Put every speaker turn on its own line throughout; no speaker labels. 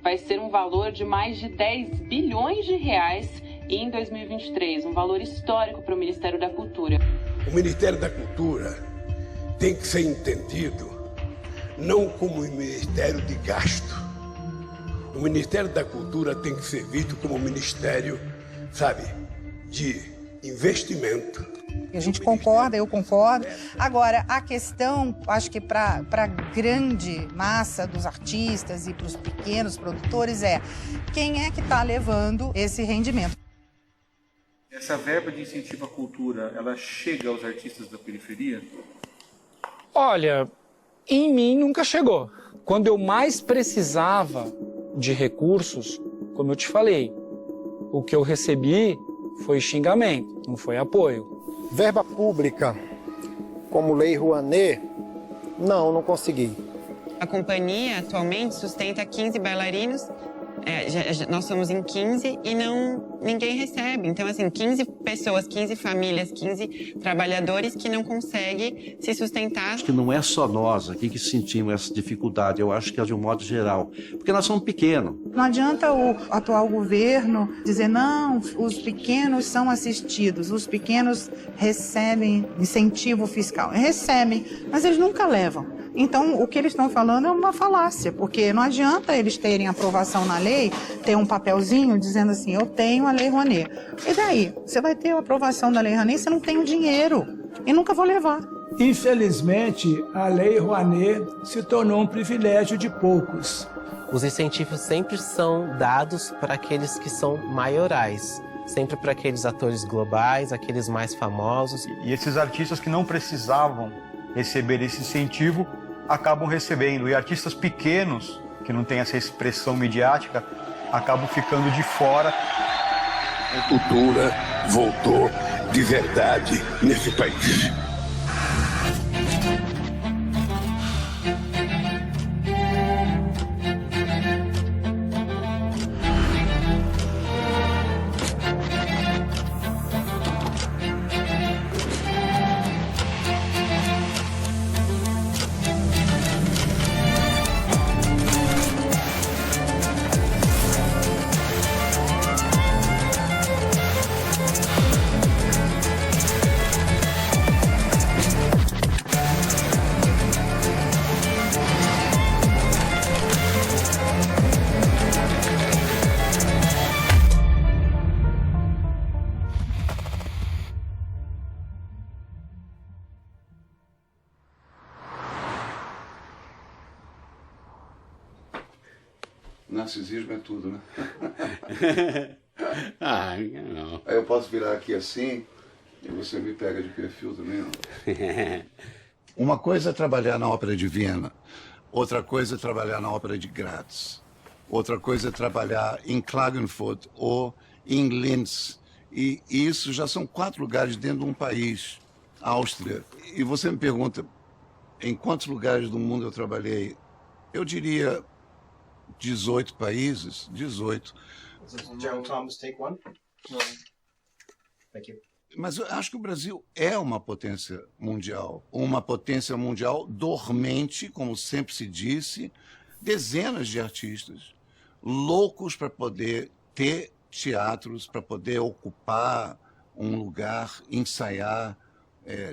vai ser um valor de mais de 10 bilhões de reais em 2023, um valor histórico para o Ministério da Cultura.
O Ministério da Cultura tem que ser entendido não como um ministério de gasto. O Ministério da Cultura tem que ser visto como um ministério, sabe, de investimento.
A gente concorda, eu concordo. Agora, a questão, acho que para a grande massa dos artistas e para os pequenos produtores é quem é que está levando esse rendimento.
Essa verba de incentivo à cultura, ela chega aos artistas da periferia?
Olha, em mim nunca chegou. Quando eu mais precisava de recursos, como eu te falei, o que eu recebi foi xingamento, não foi apoio.
Verba pública, como Lei Rouanet, não consegui.
A companhia atualmente sustenta 15 bailarinos, nós somos em 15 e ninguém recebe. Então, assim, 15 pessoas, 15 famílias, 15 trabalhadores que não conseguem se sustentar.
Acho que não é só nós aqui que sentimos essa dificuldade, eu acho que é de um modo geral, porque nós somos pequenos.
Não adianta o atual governo dizer, não, os pequenos são assistidos, os pequenos recebem incentivo fiscal. Recebem, mas eles nunca levam. Então, o que eles estão falando é uma falácia, porque não adianta eles terem aprovação na lei, ter um papelzinho dizendo assim, eu tenho a Lei Rouanet. E daí? Você vai ter a aprovação da Lei Rouanet, você não tem o dinheiro e nunca vou levar.
Infelizmente, a Lei Rouanet se tornou um privilégio de poucos.
Os incentivos sempre são dados para aqueles que são maiorais, sempre para aqueles atores globais, aqueles mais famosos.
E esses artistas que não precisavam receber esse incentivo acabam recebendo. E artistas pequenos, que não têm essa expressão midiática, acabam ficando de fora.
A cultura voltou de verdade nesse país.
Narcisismo é tudo, né?
Não.
Aí eu posso virar aqui assim e você me pega de perfil também, não? Uma coisa é trabalhar na Ópera de Viena, outra coisa é trabalhar na Ópera de Graz, outra coisa é trabalhar em Klagenfurt ou em Linz. E isso já são 4 lugares dentro de um país, Áustria. E você me pergunta, em quantos lugares do mundo eu trabalhei? Eu diria 18 países, 18.
General Thomas, take one. Thank you.
Mas eu acho que o Brasil é uma potência mundial dormente, como sempre se disse, dezenas de artistas loucos para poder ter teatros, para poder ocupar um lugar, ensaiar,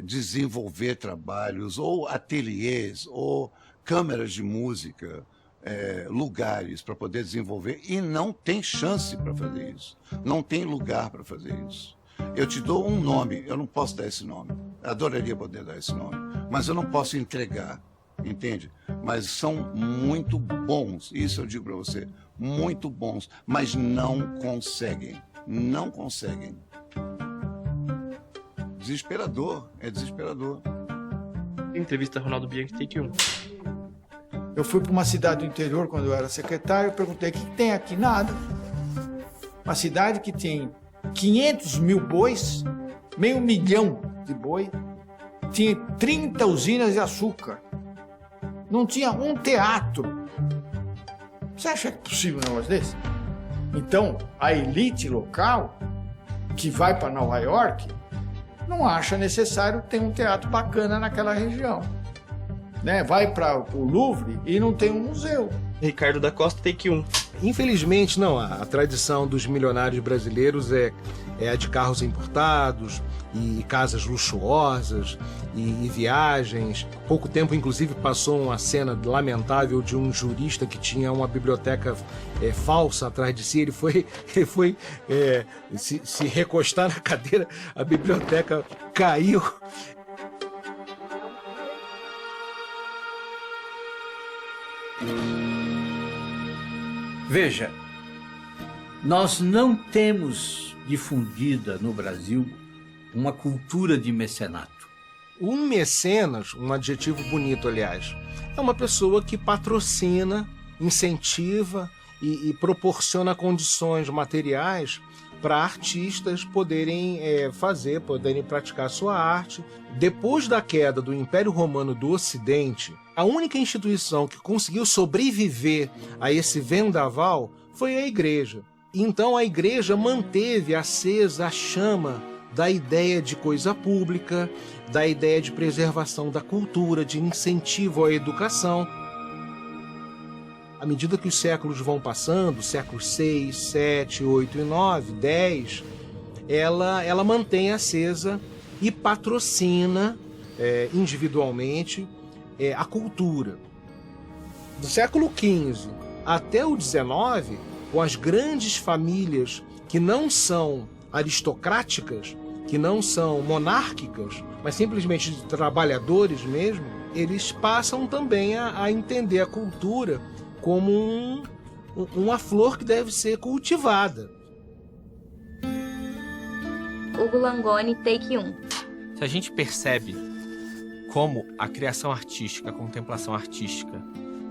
desenvolver trabalhos, ou ateliês, ou câmeras de música, lugares para poder desenvolver, e não tem chance para fazer isso, não tem lugar para fazer isso. Eu te dou um nome, eu não posso dar esse nome, adoraria poder dar esse nome, mas eu não posso entregar, entende? Mas são muito bons, isso eu digo para você, muito bons, mas não conseguem. Desesperador, é desesperador.
Entrevista Ronaldo Bianchi, take 1.
Eu fui para uma cidade do interior quando eu era secretário, perguntei o que tem aqui, nada. Uma cidade que tem 500 mil bois, 500 mil de boi, tinha 30 usinas de açúcar, não tinha um teatro. Você acha que é possível um negócio desse? Então, a elite local que vai para Nova York não acha necessário ter um teatro bacana naquela região. Né? Vai para o Louvre e não tem um museu.
Ricardo da Costa, take 1.
Infelizmente, não. A tradição dos milionários brasileiros é a de carros importados e casas luxuosas e viagens. Pouco tempo, inclusive, passou uma cena lamentável de um jurista que tinha uma biblioteca falsa atrás de si. Ele foi se recostar na cadeira, a biblioteca caiu.
Veja, nós não temos difundida no Brasil uma cultura de mecenato.
Um mecenas, um adjetivo bonito, aliás, é uma pessoa que patrocina, incentiva e proporciona condições materiais para artistas poderem poderem praticar sua arte. Depois da queda do Império Romano do Ocidente, a única instituição que conseguiu sobreviver a esse vendaval foi a Igreja. Então a Igreja manteve acesa a chama da ideia de coisa pública, da ideia de preservação da cultura, de incentivo à educação. À medida que os séculos vão passando, séculos 6, 7, 8 e 9, 10, ela mantém acesa e patrocina individualmente a cultura. Do século XV até o XIX, com as grandes famílias que não são aristocráticas, que não são monárquicas, mas simplesmente de trabalhadores mesmo, eles passam também a entender a cultura como uma flor que deve ser cultivada.
Hugo Langoni, take 1.
Se a gente percebe como a criação artística, a contemplação artística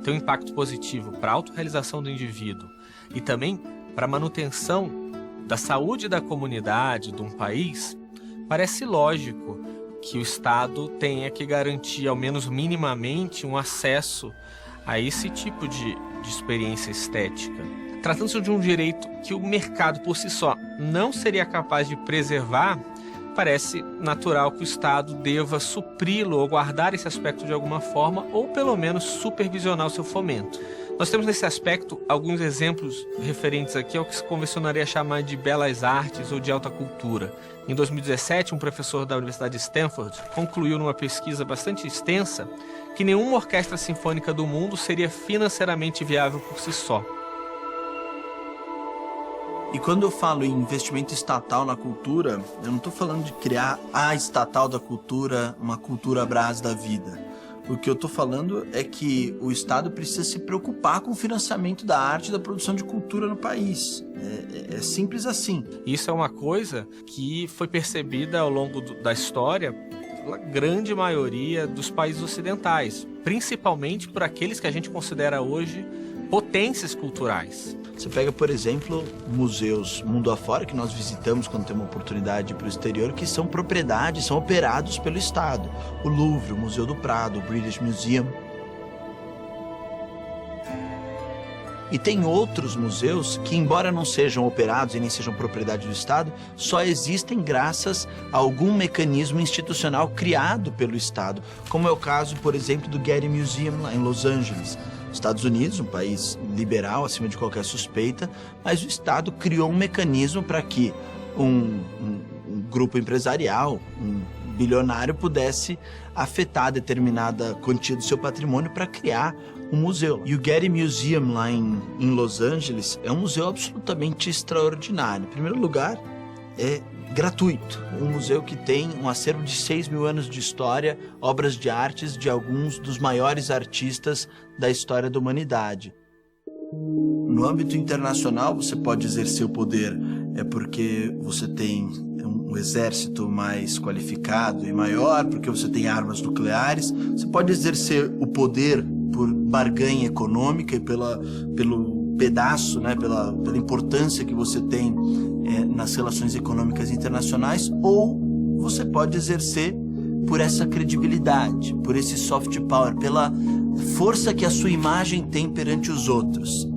tem um impacto positivo para a autorrealização do indivíduo e também para a manutenção da saúde da comunidade, de um país, parece lógico que o Estado tenha que garantir, ao menos minimamente, um acesso a esse tipo de experiência estética. Tratando-se de um direito que o mercado por si só não seria capaz de preservar, parece natural que o Estado deva supri-lo ou guardar esse aspecto de alguma forma, ou pelo menos supervisionar o seu fomento. Nós temos nesse aspecto alguns exemplos referentes aqui ao que se convencionaria chamar de belas artes ou de alta cultura. Em 2017, um professor da Universidade de Stanford concluiu numa pesquisa bastante extensa que nenhuma orquestra sinfônica do mundo seria financeiramente viável por si só.
E quando eu falo em investimento estatal na cultura, eu não estou falando de criar a estatal da cultura, uma cultura Brás da vida. O que eu estou falando é que o Estado precisa se preocupar com o financiamento da arte e da produção de cultura no país. É simples assim.
Isso é uma coisa que foi percebida ao longo da história pela grande maioria dos países ocidentais, principalmente por aqueles que a gente considera hoje potências culturais.
Você pega, por exemplo, museus mundo afora que nós visitamos quando temos oportunidade para o exterior, que são propriedades, são operados pelo Estado. O Louvre, o Museu do Prado, o British Museum. E tem outros museus que, embora não sejam operados e nem sejam propriedade do Estado, só existem graças a algum mecanismo institucional criado pelo Estado, como é o caso, por exemplo, do Getty Museum lá em Los Angeles. Estados Unidos, um país liberal acima de qualquer suspeita, mas o Estado criou um mecanismo para que um grupo empresarial, um bilionário, pudesse afetar determinada quantia do seu patrimônio para criar um museu. E o Getty Museum lá em Los Angeles é um museu absolutamente extraordinário. Em primeiro lugar, é gratuito. Um museu que tem um acervo de 6 mil anos de história, obras de artes de alguns dos maiores artistas da história da humanidade. No âmbito internacional, você pode exercer o poder porque você tem um exército mais qualificado e maior, porque você tem armas nucleares. Você pode exercer o poder por barganha econômica e pelo pedaço, né, pela importância que você tem nas relações econômicas internacionais, ou você pode exercer por essa credibilidade, por esse soft power, pela força que a sua imagem tem perante os outros.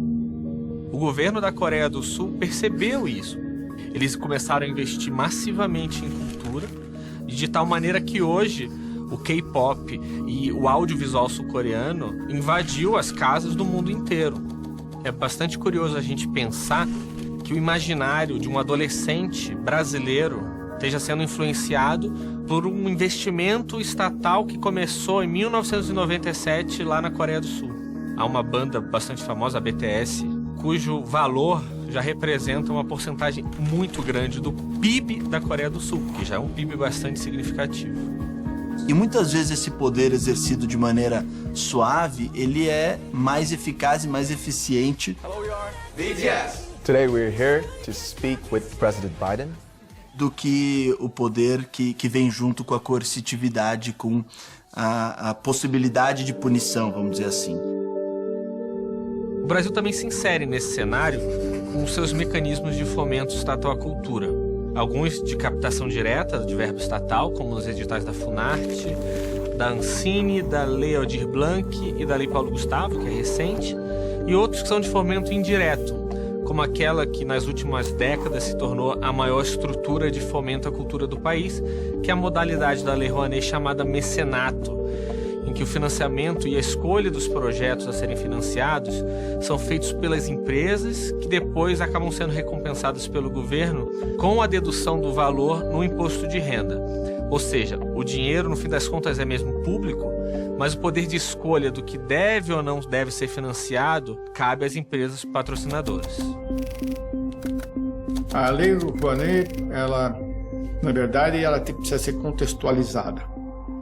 O governo da Coreia do Sul percebeu isso. Eles começaram a investir massivamente em cultura, de tal maneira que hoje o K-pop e o audiovisual sul-coreano invadiu as casas do mundo inteiro. É bastante curioso a gente pensar que o imaginário de um adolescente brasileiro esteja sendo influenciado por um investimento estatal que começou em 1997 lá na Coreia do Sul. Há uma banda bastante famosa, a BTS, cujo valor já representa uma porcentagem muito grande do PIB da Coreia do Sul, que já é um PIB bastante significativo.
E muitas vezes esse poder exercido de maneira suave, ele é mais eficaz e mais eficiente.
Today we're here to speak with President Biden.
Do que o poder que vem junto com a coercitividade, com a possibilidade de punição, vamos dizer assim.
O Brasil também se insere nesse cenário com os seus mecanismos de fomento estatal à cultura. Alguns de captação direta de verbo estatal, como os editais da Funarte, da Ancine, da Lei Aldir Blanc e da Lei Paulo Gustavo, que é recente, e outros que são de fomento indireto, como aquela que nas últimas décadas se tornou a maior estrutura de fomento à cultura do país, que é a modalidade da Lei Rouanet chamada mecenato, em que o financiamento e a escolha dos projetos a serem financiados são feitos pelas empresas, que depois acabam sendo recompensadas pelo governo com a dedução do valor no imposto de renda. Ou seja, o dinheiro, no fim das contas, é mesmo público, mas o poder de escolha do que deve ou não deve ser financiado cabe às empresas patrocinadoras.
A Lei Rouanet, ela, na verdade, ela precisa ser contextualizada.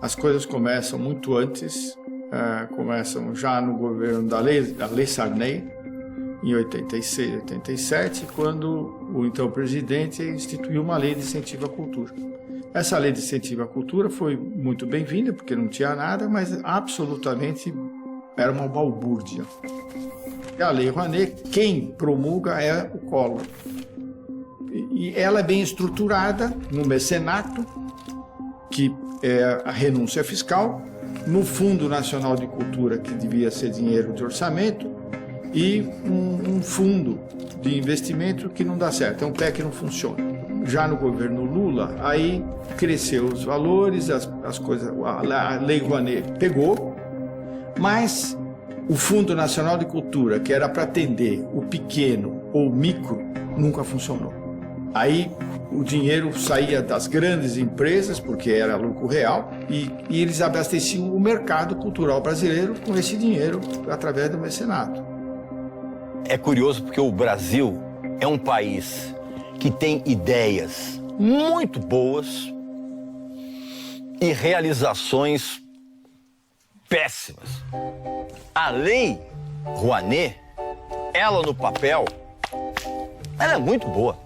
As coisas começam muito antes, começam já no governo da Lei Sarney, em 86, 87, quando o então presidente instituiu uma lei de incentivo à cultura. Essa lei de incentivo à cultura foi muito bem-vinda, porque não tinha nada, mas absolutamente era uma balbúrdia. A Lei Rouanet, quem promulga é o Collor. E ela é bem estruturada no mecenato, que é a renúncia fiscal, no Fundo Nacional de Cultura, que devia ser dinheiro de orçamento, e um fundo de investimento que não dá certo, é um pé que não funciona. Já no governo Lula, aí cresceu os valores, as coisas, a Lei Rouanet pegou, mas o Fundo Nacional de Cultura, que era para atender o pequeno ou o micro, nunca funcionou. Aí o dinheiro saía das grandes empresas, porque era lucro real, e eles abasteciam o mercado cultural brasileiro com esse dinheiro através do mecenato.
É curioso porque o Brasil é um país que tem ideias muito boas e realizações péssimas. A Lei Rouanet, ela no papel, ela é muito boa.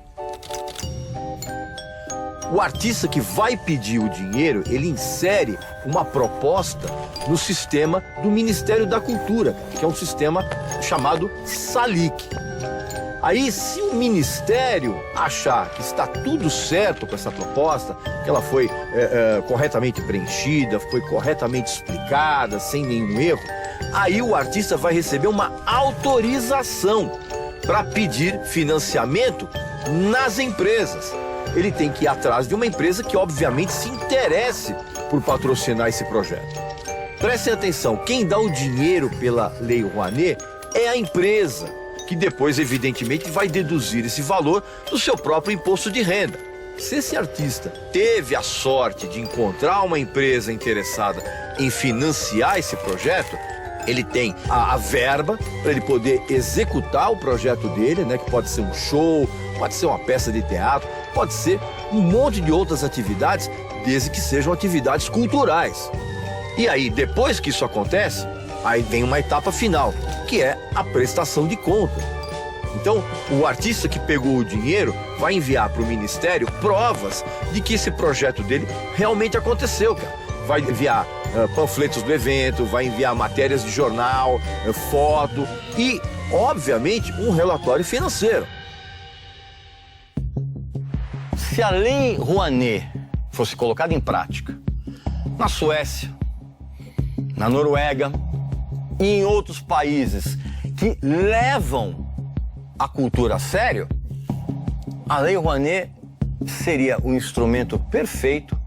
O artista que vai pedir o dinheiro, ele insere uma proposta no sistema do Ministério da Cultura, que é um sistema chamado SALIC. Aí, se o Ministério achar que está tudo certo com essa proposta, que ela foi corretamente preenchida, foi corretamente explicada, sem nenhum erro, aí o artista vai receber uma autorização para pedir financiamento nas empresas. Ele tem que ir atrás de uma empresa que, obviamente, se interesse por patrocinar esse projeto. Prestem atenção, quem dá o dinheiro pela Lei Rouanet é a empresa, que depois, evidentemente, vai deduzir esse valor do seu próprio imposto de renda. Se esse artista teve a sorte de encontrar uma empresa interessada em financiar esse projeto, ele tem a verba para ele poder executar o projeto dele, né, que pode ser um show, pode ser uma peça de teatro, pode ser um monte de outras atividades, desde que sejam atividades culturais. E aí, depois que isso acontece, aí vem uma etapa final, que é a prestação de conta. Então, o artista que pegou o dinheiro vai enviar para o Ministério provas de que esse projeto dele realmente aconteceu, cara. Vai enviar panfletos do evento, vai enviar matérias de jornal, foto e, obviamente, um relatório financeiro. Se a Lei Rouanet fosse colocada em prática na Suécia, na Noruega e em outros países que levam a cultura a sério, a Lei Rouanet seria o instrumento perfeito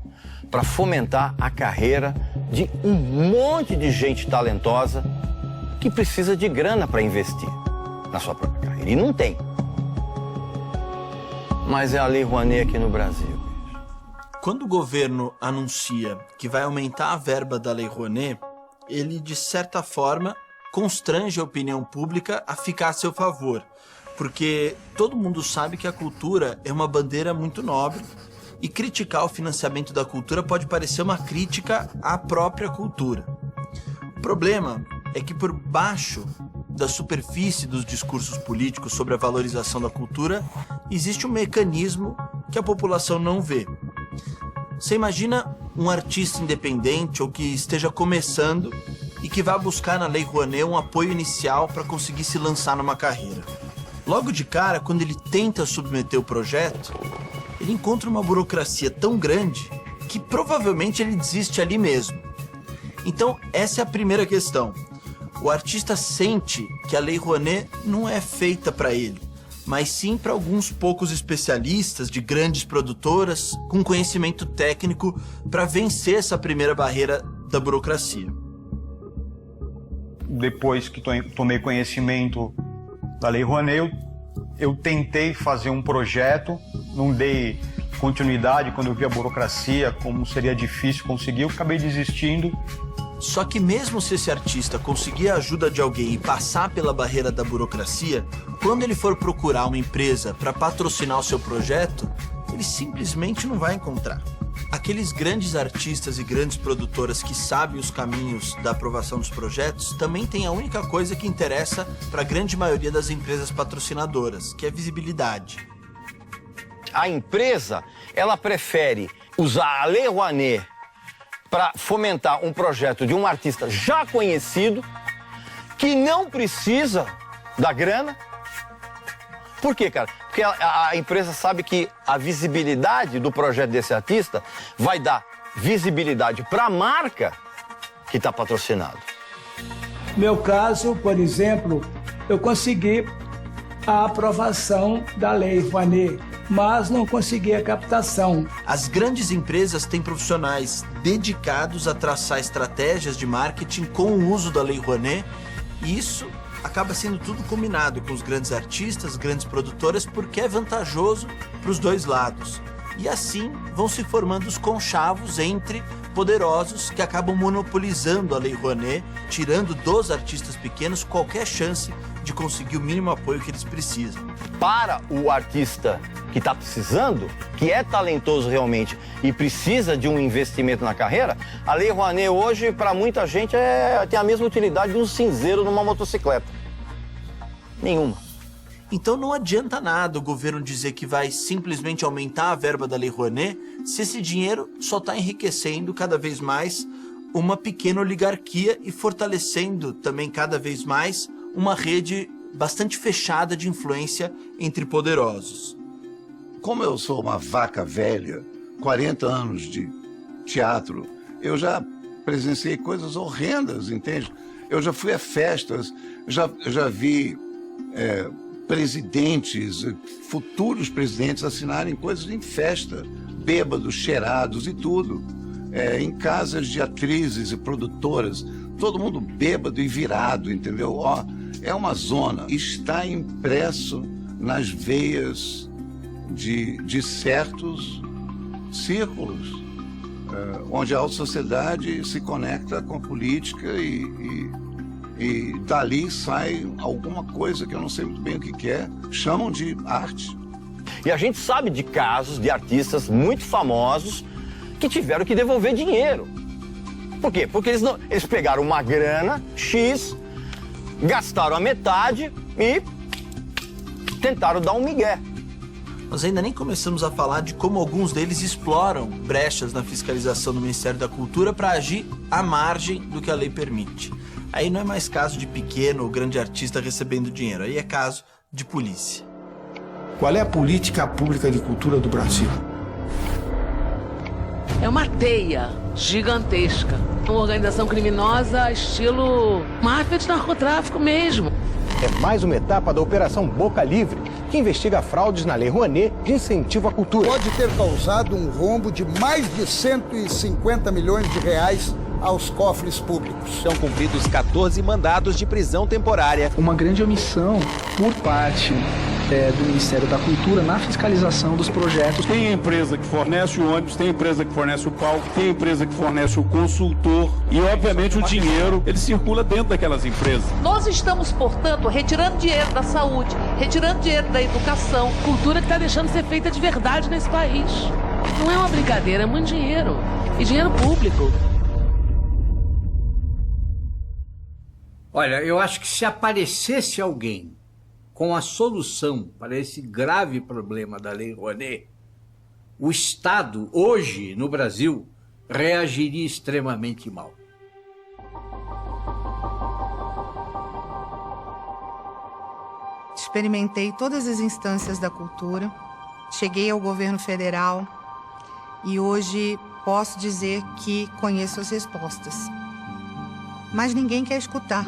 para fomentar a carreira de um monte de gente talentosa que precisa de grana para investir. na sua própria carreira. E não tem. Mas é a Lei Rouanet aqui no Brasil.
Quando o governo anuncia que vai aumentar a verba da Lei Rouanet, ele, de certa forma, constrange a opinião pública a ficar a seu favor. Porque todo mundo sabe que a cultura é uma bandeira muito nobre e criticar o financiamento da cultura pode parecer uma crítica à própria cultura. O problema é que por baixo da superfície dos discursos políticos sobre a valorização da cultura existe um mecanismo que a população não vê. Você imagina um artista independente ou que esteja começando e que vá buscar na Lei Rouanet um apoio inicial para conseguir se lançar numa carreira. Logo de cara, quando ele tenta submeter o projeto, ele encontra uma burocracia tão grande que provavelmente ele desiste ali mesmo. Então, essa é a primeira questão. O artista sente que a Lei Rouanet não é feita para ele, mas sim para alguns poucos especialistas de grandes produtoras com conhecimento técnico para vencer essa primeira barreira da burocracia.
Depois que tomei conhecimento da Lei Rouanet, eu tentei fazer um projeto, não dei continuidade quando eu vi a burocracia, como seria difícil conseguir, eu acabei desistindo.
Só que mesmo se esse artista conseguir a ajuda de alguém e passar pela barreira da burocracia, quando ele for procurar uma empresa para patrocinar o seu projeto, ele simplesmente não vai encontrar. Aqueles grandes artistas e grandes produtoras que sabem os caminhos da aprovação dos projetos também têm a única coisa que interessa para a grande maioria das empresas patrocinadoras, que é visibilidade.
A empresa, ela prefere usar a Lei Rouanet para fomentar um projeto de um artista já conhecido, que não precisa da grana. Por quê, cara? Porque a empresa sabe que a visibilidade do projeto desse artista vai dar visibilidade para a marca que está patrocinado.
No meu caso, por exemplo, eu consegui a aprovação da Lei Rouanet, mas não consegui a captação.
As grandes empresas têm profissionais dedicados a traçar estratégias de marketing com o uso da Lei Rouanet, e isso acaba sendo tudo combinado com os grandes artistas, grandes produtoras, porque é vantajoso para os dois lados. E assim vão se formando os conchavos entre poderosos que acabam monopolizando a Lei Rouanet, tirando dos artistas pequenos qualquer chance de conseguir o mínimo apoio que eles precisam.
Para o artista que está precisando, que é talentoso realmente e precisa de um investimento na carreira, a Lei Rouanet hoje, para muita gente, tem a mesma utilidade de um cinzeiro numa motocicleta. Nenhuma.
Então não adianta nada o governo dizer que vai simplesmente aumentar a verba da Lei Rouanet se esse dinheiro só está enriquecendo cada vez mais uma pequena oligarquia e fortalecendo também cada vez mais uma rede bastante fechada de influência entre poderosos.
Como eu sou uma vaca velha, 40 anos de teatro, eu já presenciei coisas horrendas, entende? Eu já fui a festas, já vi presidentes, futuros presidentes assinarem coisas em festa, bêbados, cheirados e tudo. Em casas de atrizes e produtoras, todo mundo bêbado e virado, entendeu? É uma zona. Está impresso nas veias de certos círculos, onde a alta sociedade se conecta com a política e dali sai alguma coisa que eu não sei muito bem o que é, chamam de arte.
E a gente sabe de casos de artistas muito famosos que tiveram que devolver dinheiro. Por quê? Porque eles pegaram uma grana X, gastaram a metade e tentaram dar um migué.
Nós ainda nem começamos a falar de como alguns deles exploram brechas na fiscalização do Ministério da Cultura para agir à margem do que a lei permite. Aí não é mais caso de pequeno ou grande artista recebendo dinheiro, aí é caso de polícia.
Qual é a política pública de cultura do Brasil?
É uma teia gigantesca. Uma organização criminosa estilo máfia de narcotráfico mesmo.
É mais uma etapa da Operação Boca Livre, que investiga fraudes na Lei Rouanet de incentivo à cultura.
Pode ter causado um rombo de mais de 150 milhões de reais
aos cofres públicos.
São cumpridos 14 mandados de prisão temporária.
Uma grande omissão por parte do Ministério da Cultura na fiscalização dos projetos.
Tem empresa que fornece o ônibus, tem empresa que fornece o palco, tem empresa que fornece o consultor e, obviamente, o dinheiro, ele circula dentro daquelas empresas.
Nós estamos, portanto, retirando dinheiro da saúde, retirando dinheiro da educação. Cultura que está deixando de ser feita de verdade nesse país. Não é uma brincadeira, é muito dinheiro. E dinheiro público.
Olha, eu acho que se aparecesse alguém com a solução para esse grave problema da Lei Rouanet, o Estado, hoje, no Brasil, reagiria extremamente mal.
Experimentei todas as instâncias da cultura, cheguei ao governo federal e hoje posso dizer que conheço as respostas. Mas ninguém quer escutar.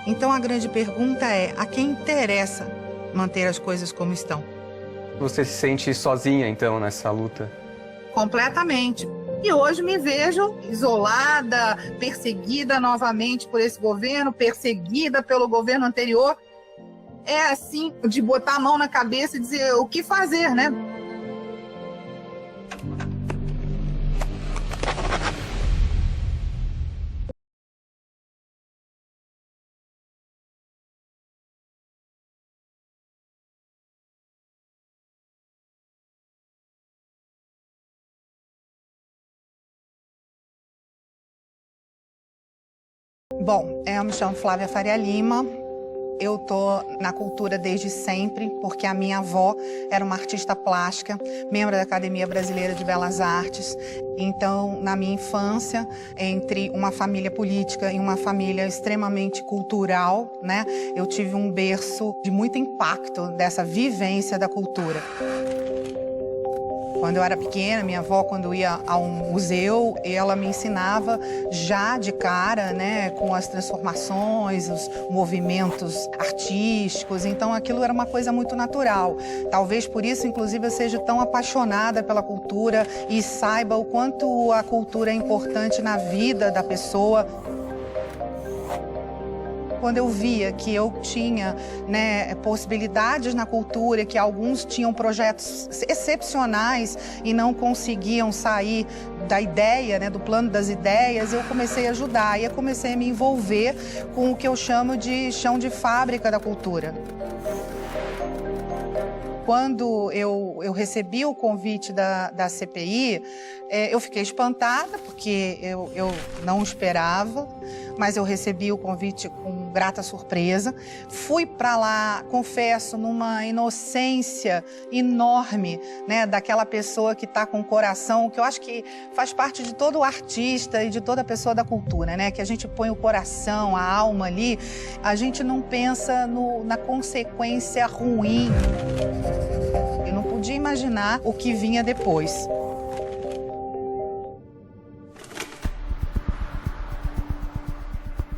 Então a grande pergunta é, a quem interessa manter as coisas como estão?
Você se sente sozinha, então, nessa luta?
Completamente. E hoje me vejo isolada, perseguida novamente por esse governo, perseguida pelo governo anterior. É assim, de botar a mão na cabeça e dizer o que fazer, né? Bom, eu me chamo Flávia Faria Lima, eu tô na cultura desde sempre, porque a minha avó era uma artista plástica, membro da Academia Brasileira de Belas Artes. Então, na minha infância, entre uma família política e uma família extremamente cultural, né, eu tive um berço de muito impacto dessa vivência da cultura. Quando eu era pequena, minha avó, quando ia ao museu, ela me ensinava já de cara, né, com as transformações, os movimentos artísticos. Então, aquilo era uma coisa muito natural. Talvez por isso, inclusive, eu seja tão apaixonada pela cultura e saiba o quanto a cultura é importante na vida da pessoa. Quando eu via que eu tinha, né, possibilidades na cultura, que alguns tinham projetos excepcionais e não conseguiam sair da ideia, né, do plano das ideias, eu comecei a ajudar e eu comecei a me envolver com o que eu chamo de chão de fábrica da cultura. Quando eu recebi o convite da CPI, eu fiquei espantada, porque eu não esperava, mas eu recebi o convite com grata surpresa. Fui para lá, confesso, numa inocência enorme, né, daquela pessoa que está com o coração, que eu acho que faz parte de todo artista e de toda pessoa da cultura, né, que a gente põe o coração, a alma ali, a gente não pensa na consequência ruim. Eu não podia imaginar o que vinha depois.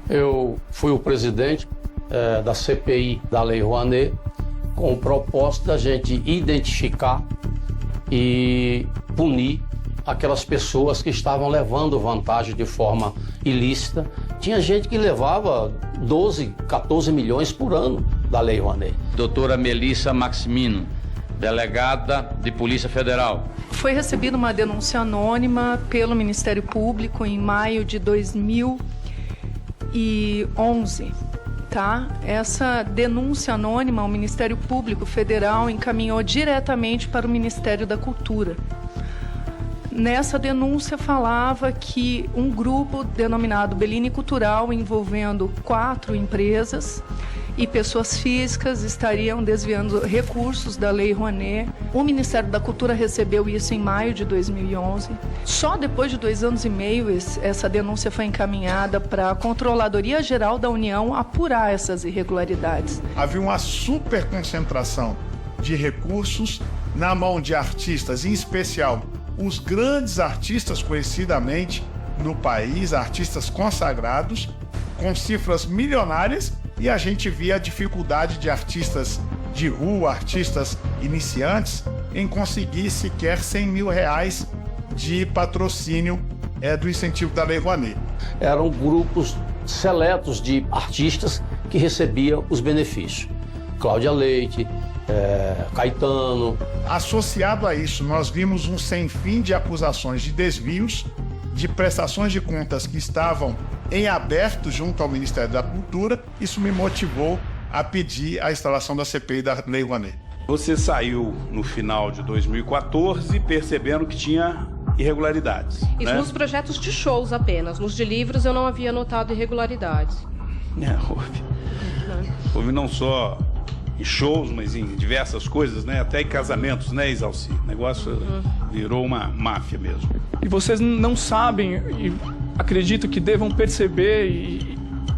Eu fui o presidente da CPI da Lei Rouanet, com o propósito da gente identificar e punir aquelas pessoas que estavam levando vantagem de forma ilícita. Tinha gente que levava 12, 14 milhões por ano da Lei Rouanet.
Doutora Melissa Maximino, delegada de Polícia Federal.
Foi recebida uma denúncia anônima pelo Ministério Público em maio de 2011, tá? Essa denúncia anônima, o Ministério Público Federal encaminhou diretamente para o Ministério da Cultura. Nessa denúncia falava que um grupo denominado Bellini Cultural, envolvendo 4 empresas e pessoas físicas, estariam desviando recursos da Lei Rouanet. O Ministério da Cultura recebeu isso em maio de 2011. Só depois de 2 anos e meio, essa denúncia foi encaminhada para a Controladoria Geral da União apurar essas irregularidades.
Havia uma superconcentração de recursos na mão de artistas, em especial os grandes artistas conhecidamente no país, artistas consagrados, com cifras milionárias, e a gente via a dificuldade de artistas de rua, artistas iniciantes, em conseguir sequer R$100 mil de patrocínio do incentivo da Lei Rouanet.
eram grupos seletos de artistas que recebiam os benefícios. Cláudia Leite, Caetano.
Associado a isso, nós vimos um sem fim de acusações de desvios, de prestações de contas que estavam em aberto junto ao Ministério da Cultura. Isso me motivou a pedir a instalação da CPI da Lei Rouanet.
Você saiu no final de 2014 percebendo que tinha irregularidades.
Isso,
né?
Nos projetos de shows apenas. Nos de livros eu não havia notado irregularidades.
Houve não só em shows, mas em diversas coisas, né? Até em casamentos, né, Isalci? O negócio virou uma máfia mesmo.
E vocês não sabem, e acredito que devam perceber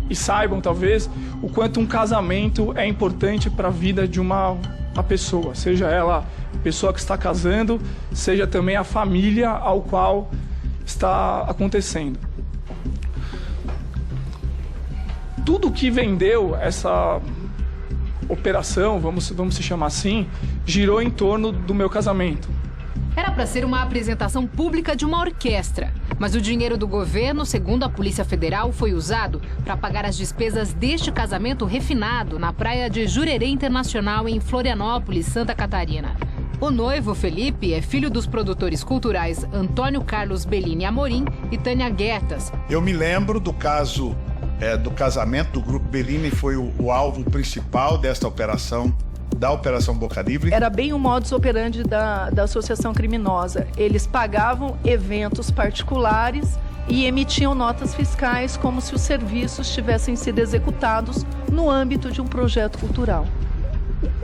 e saibam, talvez, o quanto um casamento é importante para a vida de uma pessoa. Seja ela a pessoa que está casando, seja também a família ao qual está acontecendo. Tudo que vendeu essa operação, vamos se chamar assim, girou em torno do meu casamento.
Era para ser uma apresentação pública de uma orquestra, mas o dinheiro do governo, segundo a Polícia Federal, foi usado para pagar as despesas deste casamento refinado na praia de Jurerê Internacional, em Florianópolis, Santa Catarina. O noivo, Felipe, é filho dos produtores culturais Antônio Carlos Bellini Amorim e Tânia Guetas.
Eu me lembro do caso do casamento do Grupo Bellini, foi o alvo principal desta operação, da Operação Boca Livre.
Era bem o modus operandi da associação criminosa. Eles pagavam eventos particulares e emitiam notas fiscais como se os serviços tivessem sido executados no âmbito de um projeto cultural.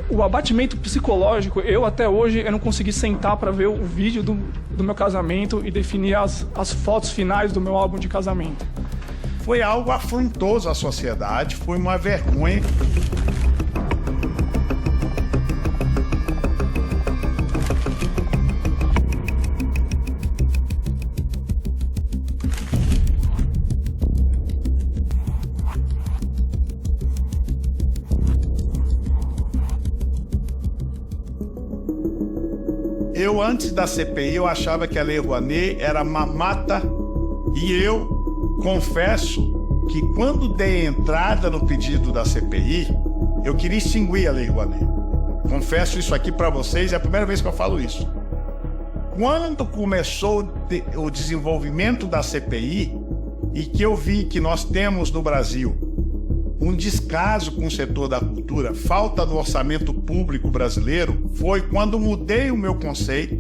O abatimento psicológico, até hoje eu não consegui sentar para ver o vídeo do meu casamento e definir as fotos finais do meu álbum de casamento.
Foi algo afrontoso à sociedade, foi uma vergonha. Eu, antes da CPI, eu achava que a Lei Rouanet era mamata, e eu confesso que quando dei entrada no pedido da CPI, eu queria extinguir a Lei Rouanet. Confesso isso aqui para vocês, é a primeira vez que eu falo isso. Quando começou o desenvolvimento da CPI e que eu vi que nós temos no Brasil um descaso com o setor da cultura, falta no orçamento público brasileiro, foi quando mudei o meu conceito.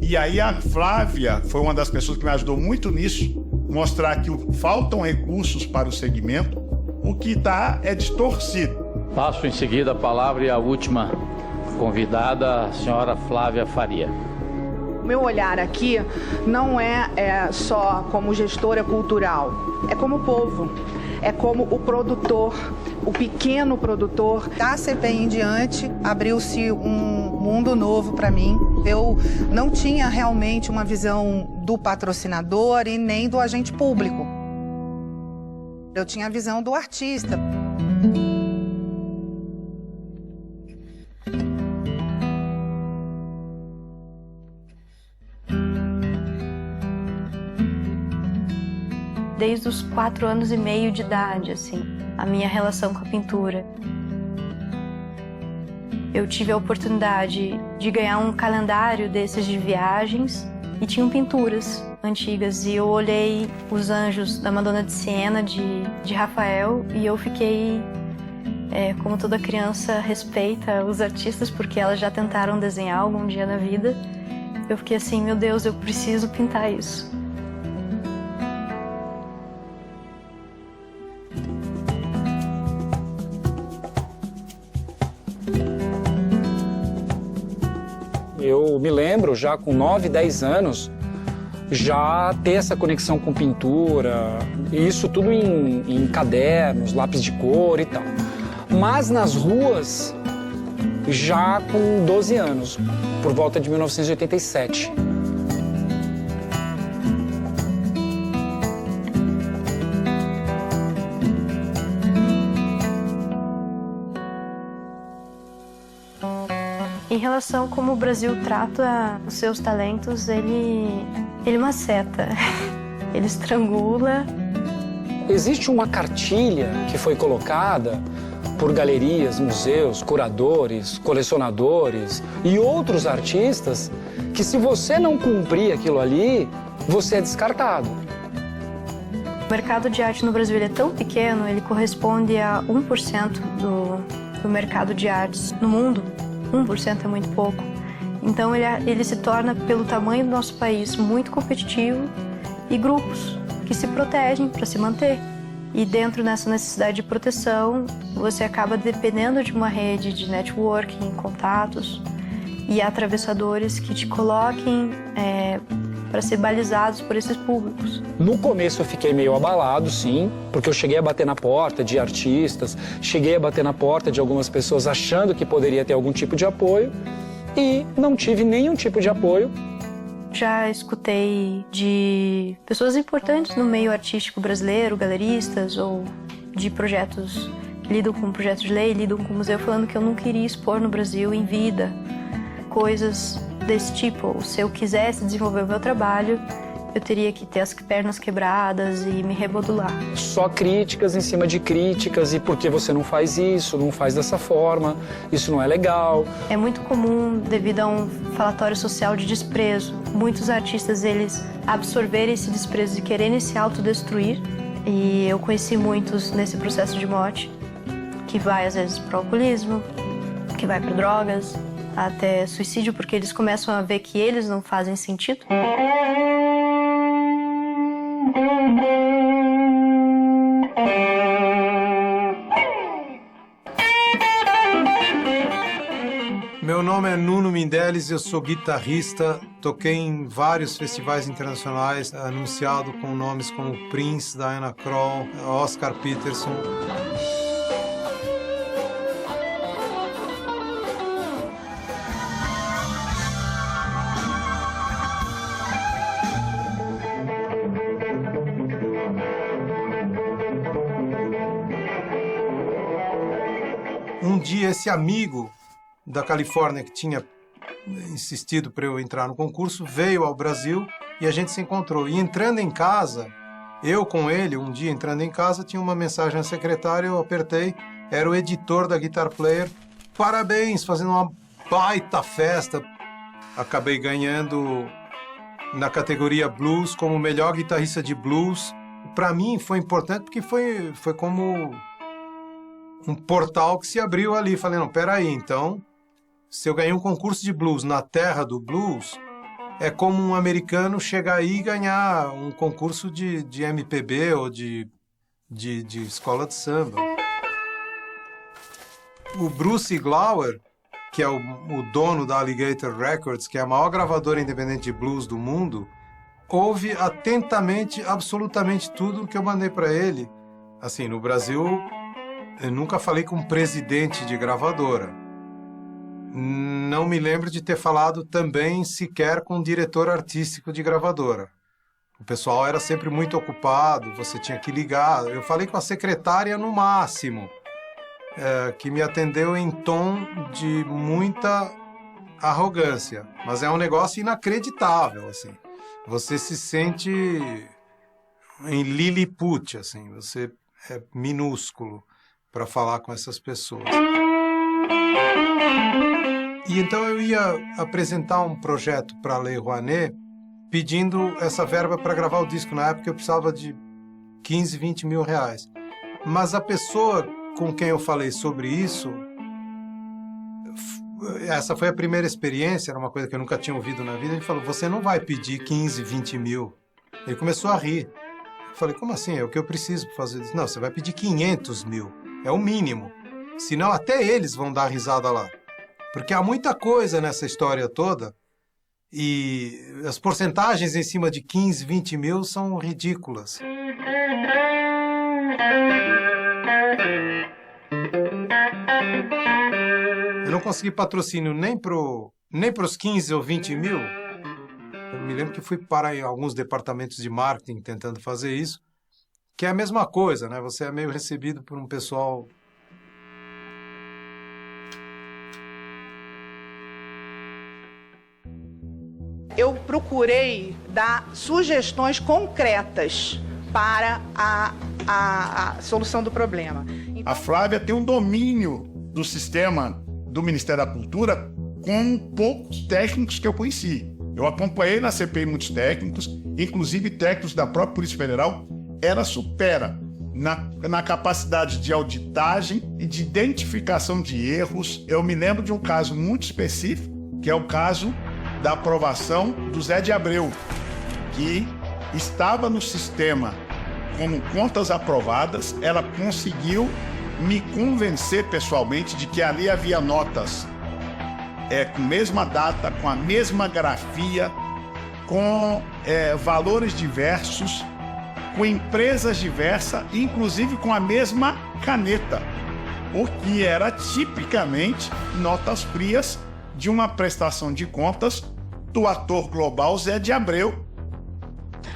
E aí a Flávia foi uma das pessoas que me ajudou muito nisso, mostrar que faltam recursos para o segmento, o que está é distorcido.
Passo em seguida a palavra e a última convidada, a senhora Flávia Faria.
O meu olhar aqui não é só como gestora cultural, é como povo, é como o produtor, o pequeno produtor. Da CPI em diante, abriu-se um mundo novo para mim. Eu não tinha realmente uma visão do patrocinador e nem do agente público. Eu tinha a visão do artista.
Desde os 4 anos e meio de idade, assim, a minha relação com a pintura. Eu tive a oportunidade de ganhar um calendário desses de viagens e tinham pinturas antigas. E eu olhei os Anjos da Madonna de Siena, de Rafael, e eu fiquei, como toda criança respeita os artistas, porque elas já tentaram desenhar algum dia na vida. Eu fiquei assim, meu Deus, eu preciso pintar isso.
Eu me lembro, já com 9, 10 anos, já ter essa conexão com pintura, isso tudo em cadernos, lápis de cor e tal. Mas nas ruas, já com 12 anos, por volta de 1987.
Em relação a como o Brasil trata os seus talentos, ele maceta, ele estrangula
existe uma cartilha que foi colocada por galerias, museus, curadores, colecionadores e outros artistas que se você não cumprir aquilo ali, você é descartado.
O mercado de arte no Brasil ele é tão pequeno, ele corresponde a 1% do mercado de artes no mundo. 1% é muito pouco. Então ele se torna, pelo tamanho do nosso país, muito competitivo e grupos que se protegem para se manter. E dentro dessa necessidade de proteção, você acaba dependendo de uma rede de networking, contatos e atravessadores que te coloquem para ser balizados por esses públicos.
No começo eu fiquei meio abalado, sim, porque eu cheguei a bater na porta de artistas, cheguei a bater na porta de algumas pessoas achando que poderia ter algum tipo de apoio e não tive nenhum tipo de apoio.
Já escutei de pessoas importantes no meio artístico brasileiro, galeristas ou de projetos que lidam com projetos de lei, lidam com o museu, falando que eu não queria expor no Brasil em vida coisas desse tipo. Ou se eu quisesse desenvolver o meu trabalho, eu teria que ter as pernas quebradas e me remodular.
Só críticas em cima de críticas, e por que você não faz isso, não faz dessa forma, isso não é legal.
É muito comum, devido a um falatório social de desprezo, muitos artistas eles absorverem esse desprezo e quererem se autodestruir. E eu conheci muitos nesse processo de morte, que vai às vezes para o alcoolismo, que vai para drogas, até suicídio, porque eles começam a ver que eles não fazem sentido.
Meu nome é Nuno Mindeles, eu sou guitarrista, toquei em vários festivais internacionais, anunciado com nomes como Prince, Diana Krall, Oscar Peterson. Um dia esse amigo da Califórnia que tinha insistido para eu entrar no concurso veio ao Brasil e a gente se encontrou. E entrando em casa, eu com ele, um dia entrando em casa, tinha uma mensagem à secretária, eu apertei, era o editor da Guitar Player. Parabéns, fazendo uma baita festa. Acabei ganhando na categoria Blues como melhor guitarrista de blues. Para mim foi importante porque foi como um portal que se abriu ali. Falei, não, peraí, então, se eu ganhei um concurso de blues na terra do blues, é como um americano chegar aí e ganhar um concurso de MPB ou de escola de samba. O Bruce Glauer, que é o dono da Alligator Records, que é a maior gravadora independente de blues do mundo, ouve atentamente absolutamente tudo que eu mandei para ele. Assim, no Brasil, eu nunca falei com um presidente de gravadora. Não me lembro de ter falado também sequer com um diretor artístico de gravadora. O pessoal era sempre muito ocupado, você tinha que ligar. Eu falei com a secretária no máximo, que me atendeu em tom de muita arrogância. Mas é um negócio inacreditável, assim. Você se sente em Lilliput, assim. Você é minúsculo para falar com essas pessoas. E então eu ia apresentar um projeto para a Lei Rouanet pedindo essa verba para gravar o disco. Na época eu precisava de 15, 20 mil reais. Mas a pessoa com quem eu falei sobre isso, essa foi a primeira experiência, era uma coisa que eu nunca tinha ouvido na vida. Ele falou, você não vai pedir 15, 20 mil. Ele começou a rir. Eu falei, como assim? É o que eu preciso para fazer isso? Não, você vai pedir 500 mil. É o mínimo. Senão até eles vão dar risada lá. Porque há muita coisa nessa história toda e as porcentagens em cima de 15, 20 mil são ridículas. Eu não consegui patrocínio nem pros 15 ou 20 mil. Eu me lembro que fui para alguns departamentos de marketing tentando fazer isso, que é a mesma coisa, né? Você é meio recebido por um pessoal...
Eu procurei dar sugestões concretas para a solução do problema.
A Flávia tem um domínio do sistema do Ministério da Cultura com poucos técnicos que eu conheci. Eu acompanhei na CPI muitos técnicos, inclusive técnicos da própria Polícia Federal. Ela supera na capacidade de auditagem e de identificação de erros. Eu me lembro de um caso muito específico, que é o caso da aprovação do Zé de Abreu, que estava no sistema como contas aprovadas. Ela conseguiu me convencer pessoalmente de que ali havia notas com a mesma data, com a mesma grafia, com valores diversos, com empresas diversas, inclusive com a mesma caneta, o que era tipicamente notas frias de uma prestação de contas do ator global Zé de Abreu.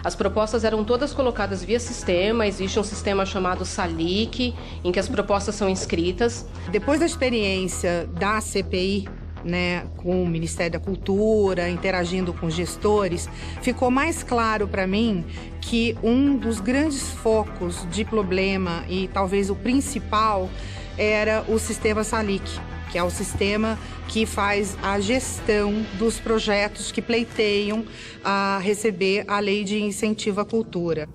As propostas eram todas colocadas via sistema, existe um sistema chamado SALIC, em que as propostas são inscritas.
Depois da experiência da CPI, com o Ministério da Cultura, interagindo com gestores, ficou mais claro para mim que um dos grandes focos de problema, e talvez o principal, era o sistema SALIC, que é o sistema que faz a gestão dos projetos que pleiteiam a receber a Lei de Incentivo à Cultura.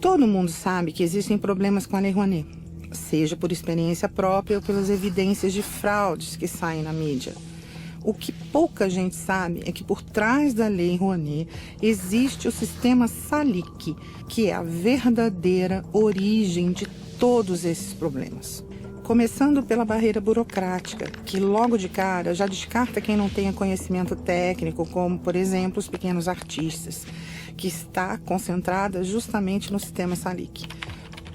Todo mundo sabe que existem problemas com a Lei Rouanet, seja por experiência própria ou pelas evidências de fraudes que saem na mídia. O que pouca gente sabe é que por trás da Lei Rouanet existe o sistema SALIC, que é a verdadeira origem de todos esses problemas. Começando pela barreira burocrática, que logo de cara já descarta quem não tenha conhecimento técnico, como, por exemplo, os pequenos artistas, que está concentrada justamente no sistema SALIC.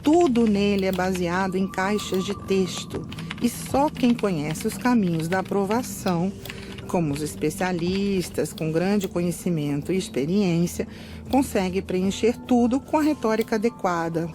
Tudo nele é baseado em caixas de texto, e só quem conhece os caminhos da aprovação, como os especialistas com grande conhecimento e experiência, consegue preencher tudo com a retórica adequada.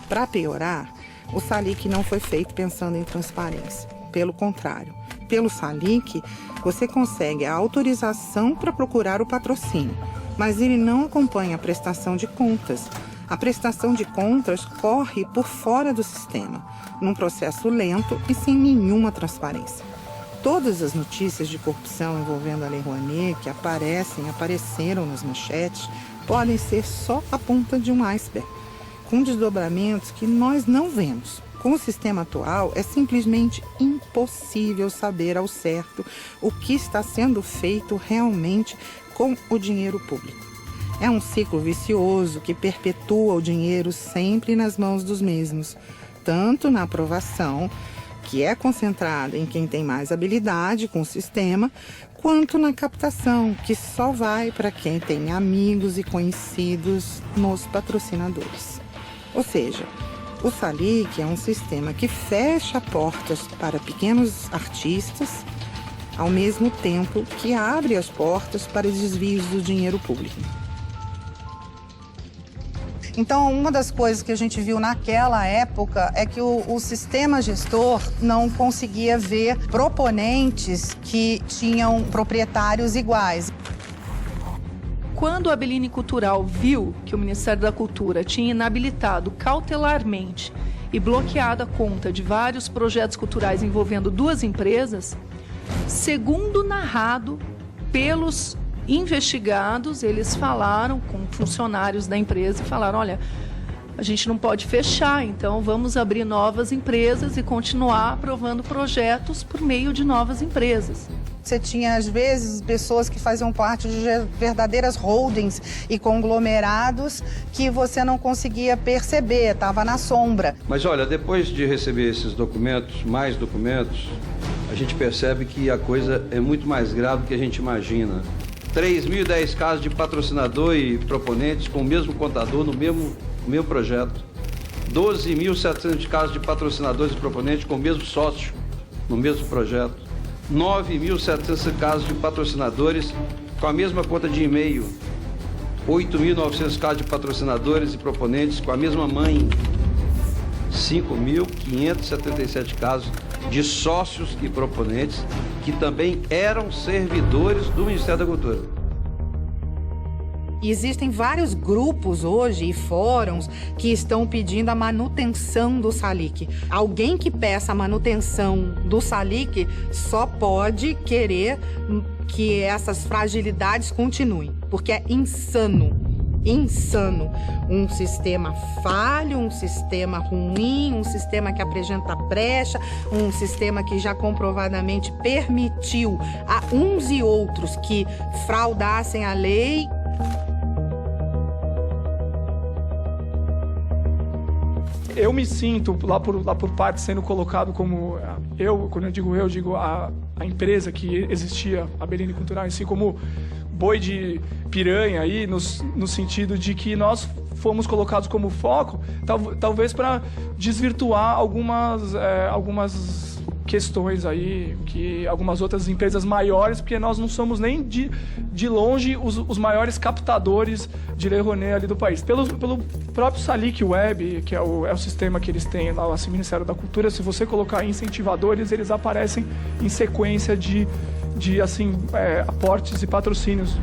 Para piorar, o SALIC não foi feito pensando em transparência. Pelo contrário, pelo SALIC, você consegue a autorização para procurar o patrocínio, mas ele não acompanha a prestação de contas. A prestação de contas corre por fora do sistema, num processo lento e sem nenhuma transparência. Todas as notícias de corrupção envolvendo a Lei Rouanet que apareceram nas manchetes, podem ser só a ponta de um iceberg, com desdobramentos que nós não vemos. Com o sistema atual, é simplesmente impossível saber ao certo o que está sendo feito realmente com o dinheiro público. É um ciclo vicioso que perpetua o dinheiro sempre nas mãos dos mesmos, tanto na aprovação, que é concentrada em quem tem mais habilidade com o sistema, quanto na captação, que só vai para quem tem amigos e conhecidos nos patrocinadores. Ou seja, o SALIC é um sistema que fecha portas para pequenos artistas, ao mesmo tempo que abre as portas para os desvios do dinheiro público. Então, uma das coisas que a gente viu naquela época é que o sistema gestor não conseguia ver proponentes que tinham proprietários iguais.
Quando a Abeline Cultural viu que o Ministério da Cultura tinha inabilitado cautelarmente e bloqueado a conta de vários projetos culturais envolvendo duas empresas, segundo narrado pelos investigados, eles falaram com funcionários da empresa e falaram: olha, a gente não pode fechar, então vamos abrir novas empresas e continuar aprovando projetos por meio de novas empresas.
Você tinha, às vezes, pessoas que faziam parte de verdadeiras holdings e conglomerados que você não conseguia perceber, estava na sombra.
Mas olha, depois de receber esses documentos, mais documentos, a gente percebe que a coisa é muito mais grave do que a gente imagina. 3.010 casos de patrocinador e proponentes com o mesmo contador no mesmo projeto. 12.700 casos de patrocinadores e proponentes com o mesmo sócio no mesmo projeto. 9.700 casos de patrocinadores com a mesma conta de e-mail. 8.900 casos de patrocinadores e proponentes com a mesma mãe. 5.577 casos de sócios e proponentes que também eram servidores do Ministério da Cultura.
Existem vários grupos hoje e fóruns que estão pedindo a manutenção do SALIC. Alguém que peça a manutenção do SALIC só pode querer que essas fragilidades continuem, porque é insano. Um sistema falho, um sistema ruim, um sistema que apresenta brecha, um sistema que já comprovadamente permitiu a uns e outros que fraudassem a lei.
Eu me sinto lá por parte sendo colocado como quando eu digo a empresa que existia, a Belini Cultural em si, como boi de piranha aí, no sentido de que nós fomos colocados como foco, talvez para desvirtuar algumas questões aí, que algumas outras empresas maiores, porque nós não somos nem de longe os maiores captadores de Lei Rouanet ali do país. Pelo próprio SALIC Web, que é o sistema que eles têm lá, o Ministério da Cultura, se você colocar incentivadores, eles aparecem em sequência de aportes e patrocínios.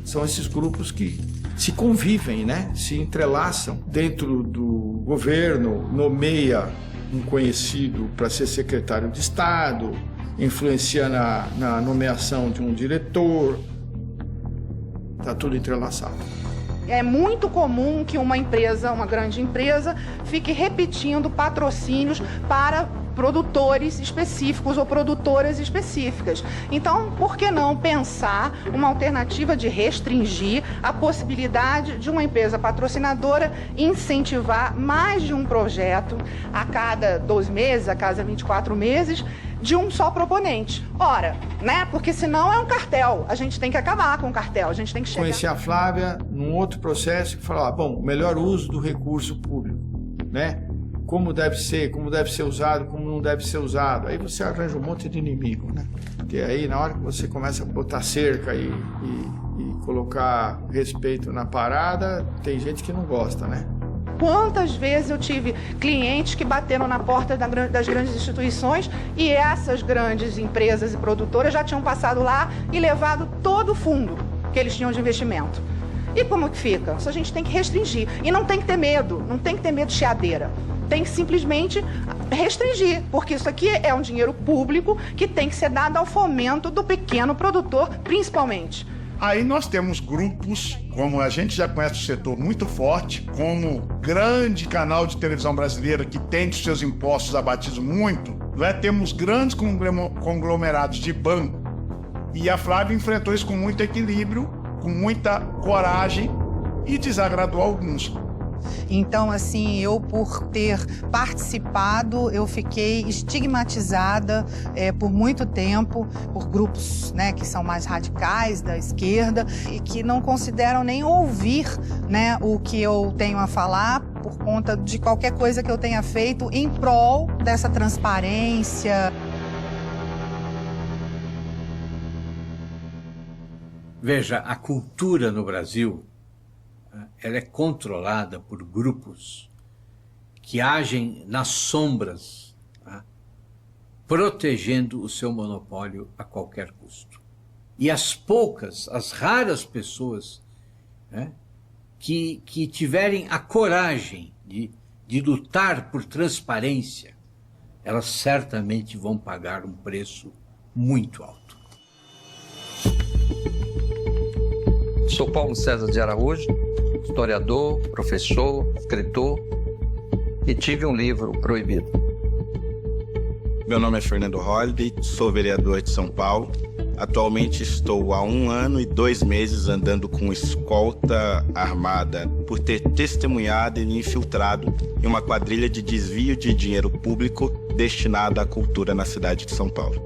São esses grupos que se convivem, né? Se entrelaçam. Dentro do governo, nomeia um conhecido para ser secretário de Estado, influencia na nomeação de um diretor. Está tudo entrelaçado.
É muito comum que uma grande empresa, fique repetindo patrocínios para produtores específicos ou produtoras específicas. Então, por que não pensar uma alternativa de restringir a possibilidade de uma empresa patrocinadora incentivar mais de um projeto a cada 12 meses, a cada 24 meses, de um só proponente? Ora, né? Porque senão é um cartel. A gente tem que acabar com o cartel, a gente tem que chegar...
Conheci a Flávia num outro processo que falava, bom, o melhor uso do recurso público, né? Como deve ser usado, como não deve ser usado. Aí você arranja um monte de inimigo, né? Porque aí, na hora que você começa a botar cerca e colocar respeito na parada, tem gente que não gosta, né?
Quantas vezes eu tive clientes que bateram na porta das grandes instituições e essas grandes empresas e produtoras já tinham passado lá e levado todo o fundo que eles tinham de investimento. E como que fica? Isso a gente tem que restringir. E não tem que ter medo, não tem que ter medo de chiadeira. Tem que simplesmente restringir, porque isso aqui é um dinheiro público que tem que ser dado ao fomento do pequeno produtor, principalmente.
Aí nós temos grupos, como a gente já conhece o setor muito forte, como grande canal de televisão brasileira que tem os seus impostos abatidos muito, temos grandes conglomerados de banco. E a Flávia enfrentou isso com muito equilíbrio, com muita coragem e desagradou alguns.
Então, assim, eu por ter participado, eu fiquei estigmatizada por muito tempo por grupos, né, que são mais radicais da esquerda e que não consideram nem ouvir, né, o que eu tenho a falar por conta de qualquer coisa que eu tenha feito em prol dessa transparência.
Veja, a cultura no Brasil, ela é controlada por grupos que agem nas sombras, protegendo o seu monopólio a qualquer custo. E as raras pessoas que tiverem a coragem de lutar por transparência, elas certamente vão pagar um preço muito alto.
Sou Paulo César de Araújo, historiador, professor, escritor e tive um livro proibido.
Meu nome é Fernando Holliday, sou vereador de São Paulo. Atualmente estou há 1 ano e 2 meses andando com escolta armada por ter testemunhado e me infiltrado em uma quadrilha de desvio de dinheiro público destinado à cultura na cidade de São Paulo.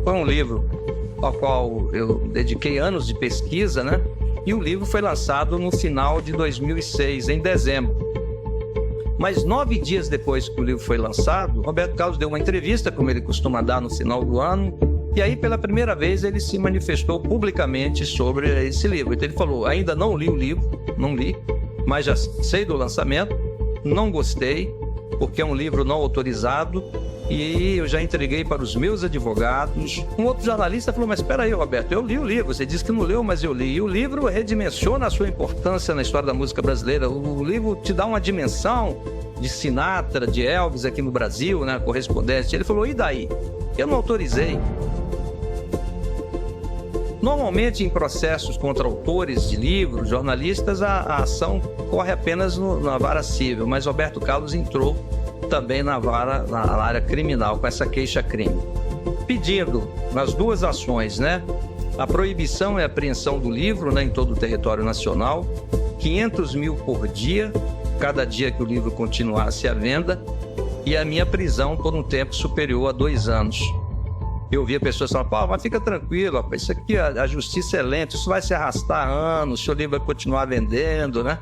Foi um livro ao qual eu dediquei anos de pesquisa, né? E o livro foi lançado no final de 2006, em dezembro. Mas 9 dias depois que o livro foi lançado, Roberto Carlos deu uma entrevista, como ele costuma dar no final do ano, E aí, pela primeira vez, ele se manifestou publicamente sobre esse livro. Então, ele falou: ainda não li o livro, não li, mas já sei do lançamento, não gostei, porque é um livro não autorizado e eu já entreguei para os meus advogados. Um outro jornalista falou: mas espera aí, Roberto, eu li o livro, você disse que não leu, mas eu li. E o livro redimensiona a sua importância na história da música brasileira. O livro te dá uma dimensão de Sinatra, de Elvis aqui no Brasil, né, correspondente. Ele falou: e daí? Eu não autorizei. Normalmente, em processos contra autores de livros, jornalistas, a ação corre apenas na vara civil, mas Roberto Carlos entrou também na área criminal, com essa queixa-crime, pedindo nas duas ações, né, a proibição e apreensão do livro, né, em todo o território nacional, 500 mil por dia, cada dia que o livro continuasse à venda, e a minha prisão por um tempo superior a 2 anos. Eu ouvia pessoas falando: pô, mas fica tranquilo, rapaz, isso aqui, a justiça é lenta, isso vai se arrastar anos, o seu livro vai continuar vendendo, né?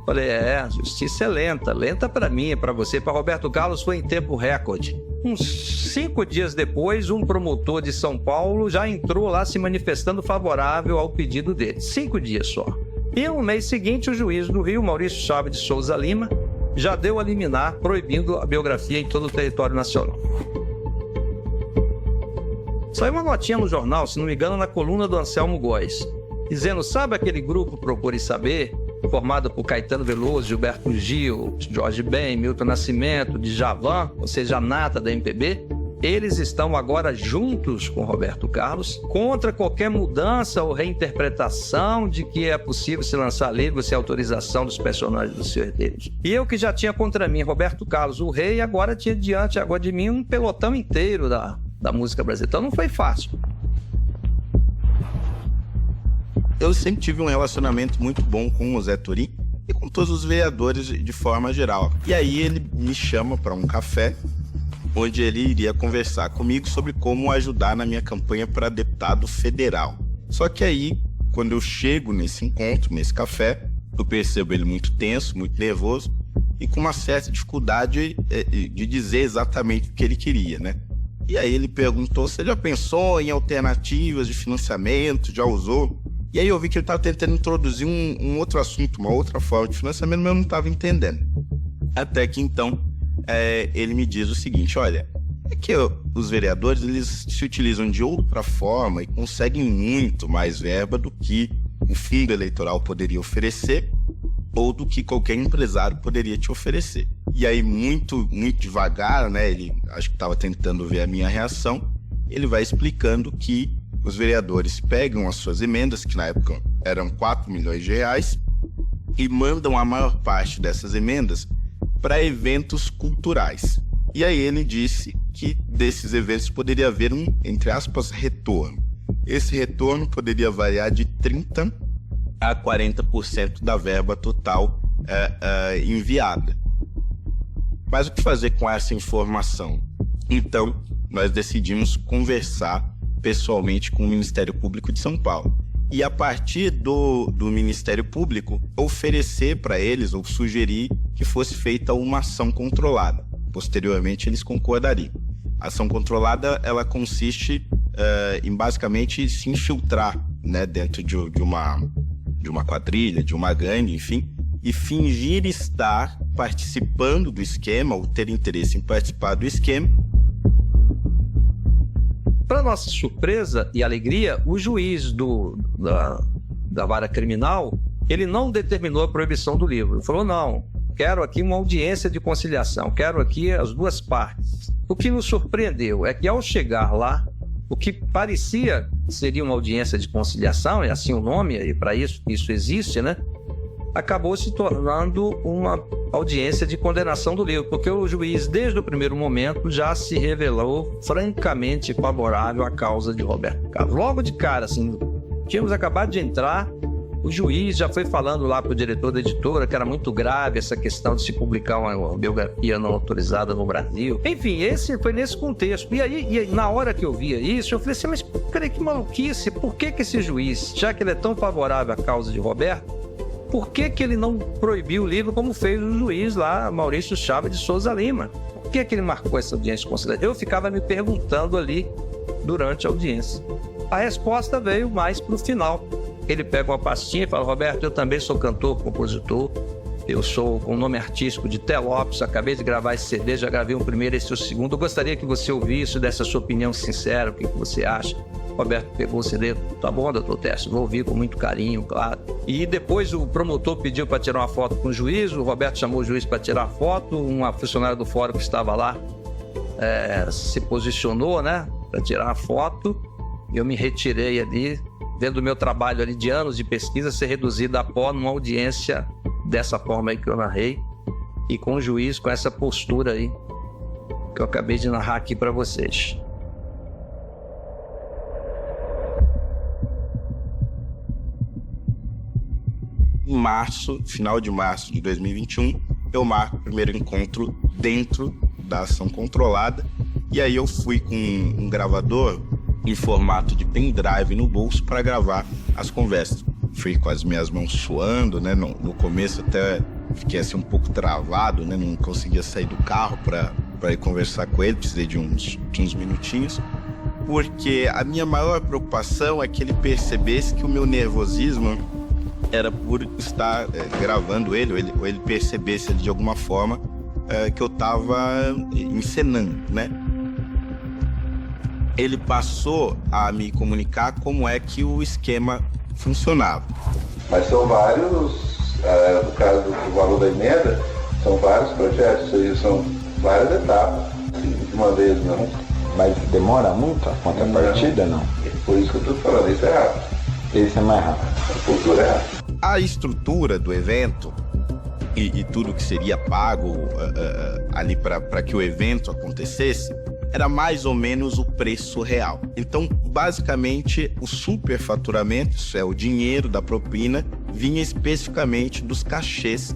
Falei: a justiça é lenta para mim, para você, para Roberto Carlos foi em tempo recorde. Uns 5 dias depois, um promotor de São Paulo já entrou lá se manifestando favorável ao pedido dele. 5 dias só. E no mês seguinte, o juiz do Rio, Maurício Chaves de Souza Lima, já deu a liminar proibindo a biografia em todo o território nacional. Saiu uma notinha no jornal, se não me engano, na coluna do Anselmo Góes, dizendo: sabe aquele grupo Procure Saber, formado por Caetano Veloso, Gilberto Gil, Jorge Ben, Milton Nascimento, Djavan, ou seja, a nata da MPB? Eles estão agora juntos com Roberto Carlos, contra qualquer mudança ou reinterpretação de que é possível se lançar livro sem autorização dos personagens dos seus herdeiros. E eu, que já tinha contra mim Roberto Carlos, o rei, agora tinha diante agora de mim um pelotão inteiro da música brasileira. Então não foi fácil.
Eu sempre tive um relacionamento muito bom com o Zé Turim e com todos os vereadores de forma geral. E aí ele me chama para um café, onde ele iria conversar comigo sobre como ajudar na minha campanha para deputado federal. Só que aí, quando eu chego nesse encontro, nesse café, eu percebo ele muito tenso, muito nervoso e com uma certa dificuldade de dizer exatamente o que ele queria, né? E aí ele perguntou: você já pensou em alternativas de financiamento? Já usou? E aí eu vi que ele estava tentando introduzir um outro assunto, uma outra forma de financiamento, mas eu não estava entendendo. Até que então ele me diz o seguinte: olha, é que os vereadores eles se utilizam de outra forma e conseguem muito mais verba do que o fundo eleitoral poderia oferecer ou do que qualquer empresário poderia te oferecer. E aí, muito devagar, né, ele acho que estava tentando ver a minha reação, ele vai explicando que os vereadores pegam as suas emendas, que na época eram 4 milhões de reais, e mandam a maior parte dessas emendas para eventos culturais. E aí ele disse que desses eventos poderia haver um, entre aspas, retorno. Esse retorno poderia variar de 30% a 40% da verba total enviada. Mas o que fazer com essa informação? Então, nós decidimos conversar pessoalmente com o Ministério Público de São Paulo. E a partir do Ministério Público, oferecer para eles ou sugerir que fosse feita uma ação controlada. Posteriormente, eles concordariam. A ação controlada, ela consiste em basicamente se infiltrar, né, dentro de uma quadrilha, de uma gangue, enfim, e fingir estar participando do esquema ou ter interesse em participar do esquema.
Para nossa surpresa e alegria, o juiz da vara criminal, ele não determinou a proibição do livro. Ele falou: não, quero aqui uma audiência de conciliação, quero aqui as duas partes. O que nos surpreendeu é que, ao chegar lá, o que parecia seria uma audiência de conciliação, é assim o nome, e para isso existe, né? Acabou se tornando uma audiência de condenação do livro, porque o juiz, desde o primeiro momento, já se revelou francamente favorável à causa de Roberto Carlos. Logo de cara, assim, tínhamos acabado de entrar, o juiz já foi falando lá para o diretor da editora que era muito grave essa questão de se publicar uma biografia não autorizada no Brasil. Enfim, foi nesse contexto. E aí, na hora que eu via isso, eu falei assim: mas peraí, que maluquice, por que esse juiz, já que ele é tão favorável à causa de Roberto, por que ele não proibiu o livro como fez o juiz lá, Maurício Chaves de Souza Lima? Por que ele marcou essa audiência de conciliação? Eu ficava me perguntando ali, durante a audiência. A resposta veio mais para o final. Ele pega uma pastinha e fala: Roberto, eu também sou cantor, compositor, eu sou com o nome artístico de Té Lopes, acabei de gravar esse CD, já gravei o primeiro, esse é o segundo, eu gostaria que você ouvisse, desse a sua opinião sincera, o que você acha. Roberto pegou o CD, tá bom, doutor Tércio, vou ouvir com muito carinho, claro. E depois o promotor pediu para tirar uma foto com o juiz, o Roberto chamou o juiz para tirar a foto, uma funcionária do fórum que estava lá se posicionou, né, para tirar a foto, e eu me retirei ali, vendo o meu trabalho ali de anos de pesquisa ser reduzido a pó numa audiência dessa forma aí que eu narrei, e com o juiz com essa postura aí que eu acabei de narrar aqui para vocês.
Em março, final de março de 2021, eu marco o primeiro encontro dentro da ação controlada. E aí eu fui com um gravador em formato de pendrive no bolso para gravar as conversas. Fui com as minhas mãos suando, né? No começo até fiquei assim um pouco travado, né? Não conseguia sair do carro para ir conversar com ele, precisei de uns minutinhos. Porque a minha maior preocupação é que ele percebesse que o meu nervosismo era por estar gravando ele, ou ele percebesse de alguma forma que eu estava encenando, né? Ele passou a me comunicar como é que o esquema funcionava.
Mas são vários, no caso do valor da emenda, são vários projetos, são várias etapas, de uma vez não.
Mas demora muito a contrapartida, não?
Por isso que eu estou falando, isso é rápido.
Esse é mais rápido.
A cultura é rápida.
A estrutura do evento e tudo que seria pago ali para que o evento acontecesse era mais ou menos o preço real. Então, basicamente, o superfaturamento, isso é, o dinheiro da propina, vinha especificamente dos cachês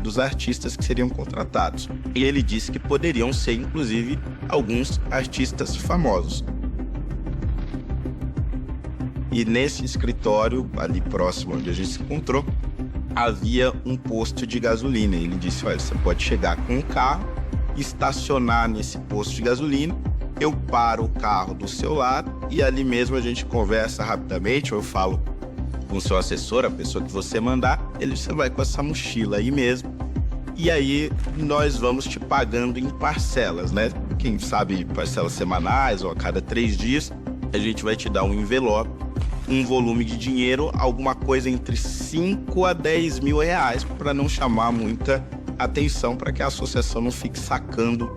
dos artistas que seriam contratados. E ele disse que poderiam ser, inclusive, alguns artistas famosos. E nesse escritório, ali próximo onde a gente se encontrou, havia um posto de gasolina. Ele disse: olha, você pode chegar com um carro, estacionar nesse posto de gasolina, eu paro o carro do seu lado e ali mesmo a gente conversa rapidamente, ou eu falo com o seu assessor, a pessoa que você mandar, você vai com essa mochila aí mesmo, e aí nós vamos te pagando em parcelas, né? Quem sabe parcelas semanais ou a cada 3 dias, a gente vai te dar um envelope, um volume de dinheiro, alguma coisa entre 5 a 10 mil reais, para não chamar muita atenção, para que a associação não fique sacando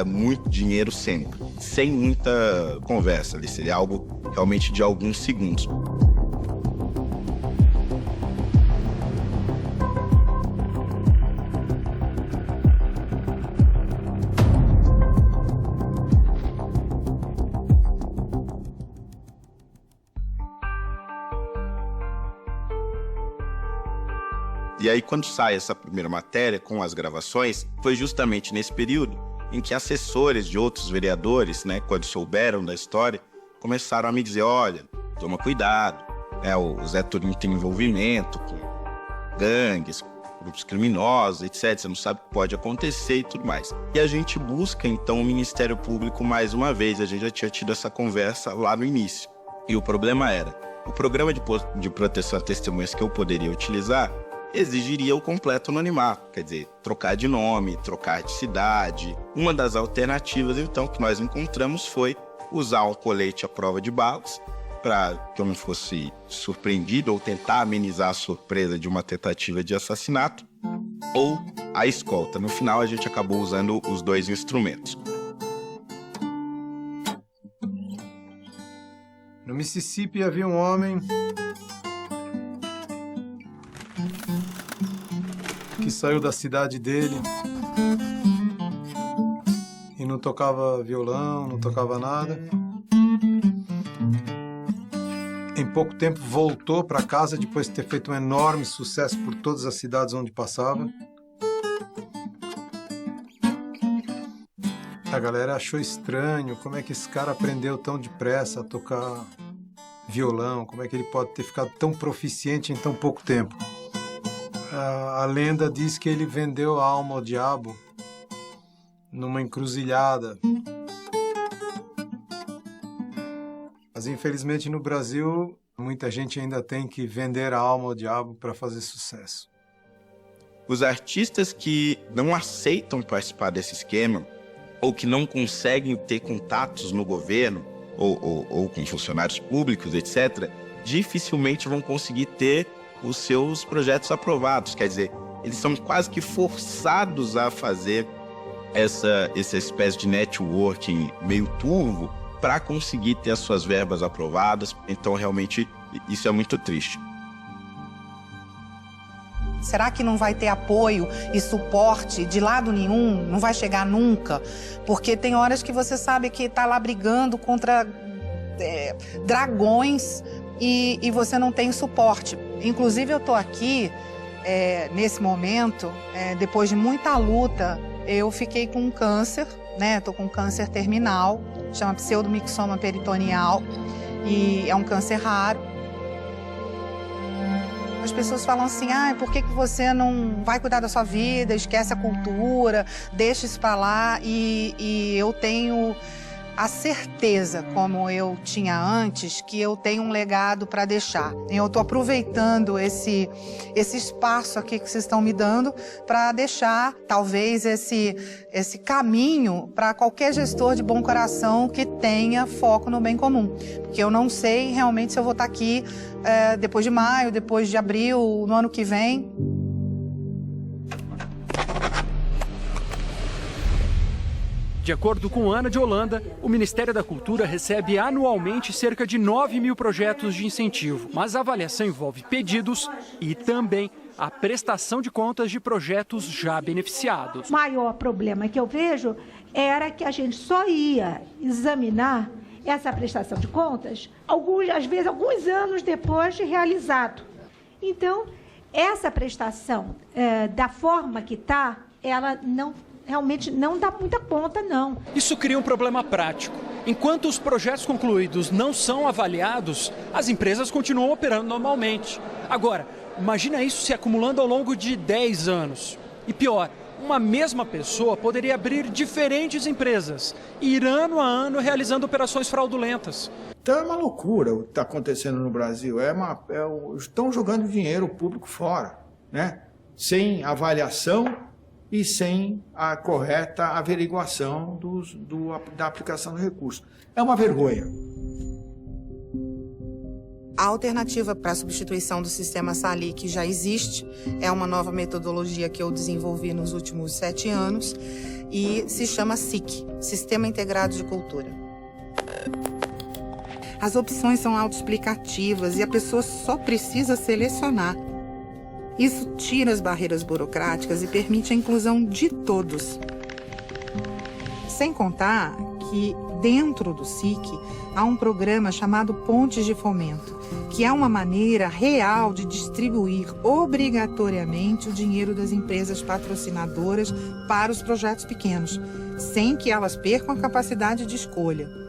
muito dinheiro sempre, sem muita conversa. Ali seria algo realmente de alguns segundos. E aí, quando sai essa primeira matéria com as gravações, foi justamente nesse período em que assessores de outros vereadores, né, quando souberam da história, começaram a me dizer: olha, toma cuidado, né, o Zé Turinho tem envolvimento com gangues, grupos criminosos, etc. Você não sabe o que pode acontecer e tudo mais. E a gente busca, então, o Ministério Público mais uma vez. A gente já tinha tido essa conversa lá no início. E o problema era, o programa de proteção a testemunhas que eu poderia utilizar exigiria o completo anonimato, quer dizer, trocar de nome, trocar de cidade. Uma das alternativas, então, que nós encontramos foi usar um colete à prova de balas, para que eu não fosse surpreendido ou tentar amenizar a surpresa de uma tentativa de assassinato, ou a escolta. No final, a gente acabou usando os 2 instrumentos.
No Mississippi havia um homem que saiu da cidade dele e não tocava violão, não tocava nada. Em pouco tempo voltou para casa depois de ter feito um enorme sucesso por todas as cidades onde passava. A galera achou estranho como é que esse cara aprendeu tão depressa a tocar violão, como é que ele pode ter ficado tão proficiente em tão pouco tempo. A lenda diz que ele vendeu a alma ao diabo numa encruzilhada. Mas infelizmente no Brasil, muita gente ainda tem que vender a alma ao diabo para fazer sucesso.
Os artistas que não aceitam participar desse esquema, ou que não conseguem ter contatos no governo, ou com funcionários públicos, etc., dificilmente vão conseguir ter os seus projetos aprovados. Quer dizer, eles são quase que forçados a fazer essa espécie de networking meio turvo para conseguir ter as suas verbas aprovadas. Então, realmente, isso é muito triste.
Será que não vai ter apoio e suporte de lado nenhum? Não vai chegar nunca? Porque tem horas que você sabe que está lá brigando contra dragões e você não tem suporte. Inclusive, eu estou aqui, nesse momento, depois de muita luta, eu fiquei com um câncer, né? Estou com um câncer terminal, chama pseudomixoma peritoneal, e é um câncer raro. As pessoas falam assim, por que você não vai cuidar da sua vida, esquece a cultura, deixa isso para lá, e eu tenho a certeza, como eu tinha antes, que eu tenho um legado para deixar. Eu estou aproveitando esse espaço aqui que vocês estão me dando para deixar, talvez, esse caminho para qualquer gestor de bom coração que tenha foco no bem comum. Porque eu não sei realmente se eu vou estar aqui depois de maio, depois de abril, no ano que vem.
De acordo com Ana de Holanda, o Ministério da Cultura recebe anualmente cerca de 9 mil projetos de incentivo, mas a avaliação envolve pedidos e também a prestação de contas de projetos já beneficiados.
O maior problema que eu vejo era que a gente só ia examinar essa prestação de contas, às vezes alguns anos depois de realizado. Então, essa prestação, da forma que está, ela realmente não dá muita conta, não.
Isso cria um problema prático. Enquanto os projetos concluídos não são avaliados, as empresas continuam operando normalmente. Agora, imagina isso se acumulando ao longo de 10 anos. E pior, uma mesma pessoa poderia abrir diferentes empresas e ir ano a ano realizando operações fraudulentas.
Então é uma loucura o que está acontecendo no Brasil. Estão jogando dinheiro público fora, né? Sem avaliação e sem a correta averiguação da aplicação do recurso. É uma vergonha.
A alternativa para a substituição do sistema SALIC já existe. É uma nova metodologia que eu desenvolvi nos últimos 7 anos e se chama SIC, Sistema Integrado de Cultura. As opções são autoexplicativas e a pessoa só precisa selecionar. Isso tira as barreiras burocráticas e permite a inclusão de todos. Sem contar que dentro do SIC há um programa chamado Pontes de Fomento, que é uma maneira real de distribuir obrigatoriamente o dinheiro das empresas patrocinadoras para os projetos pequenos, sem que elas percam a capacidade de escolha.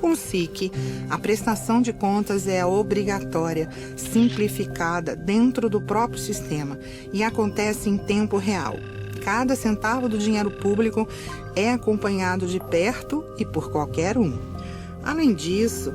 Com o SIC, a prestação de contas é obrigatória, simplificada dentro do próprio sistema e acontece em tempo real. Cada centavo do dinheiro público é acompanhado de perto e por qualquer um. Além disso,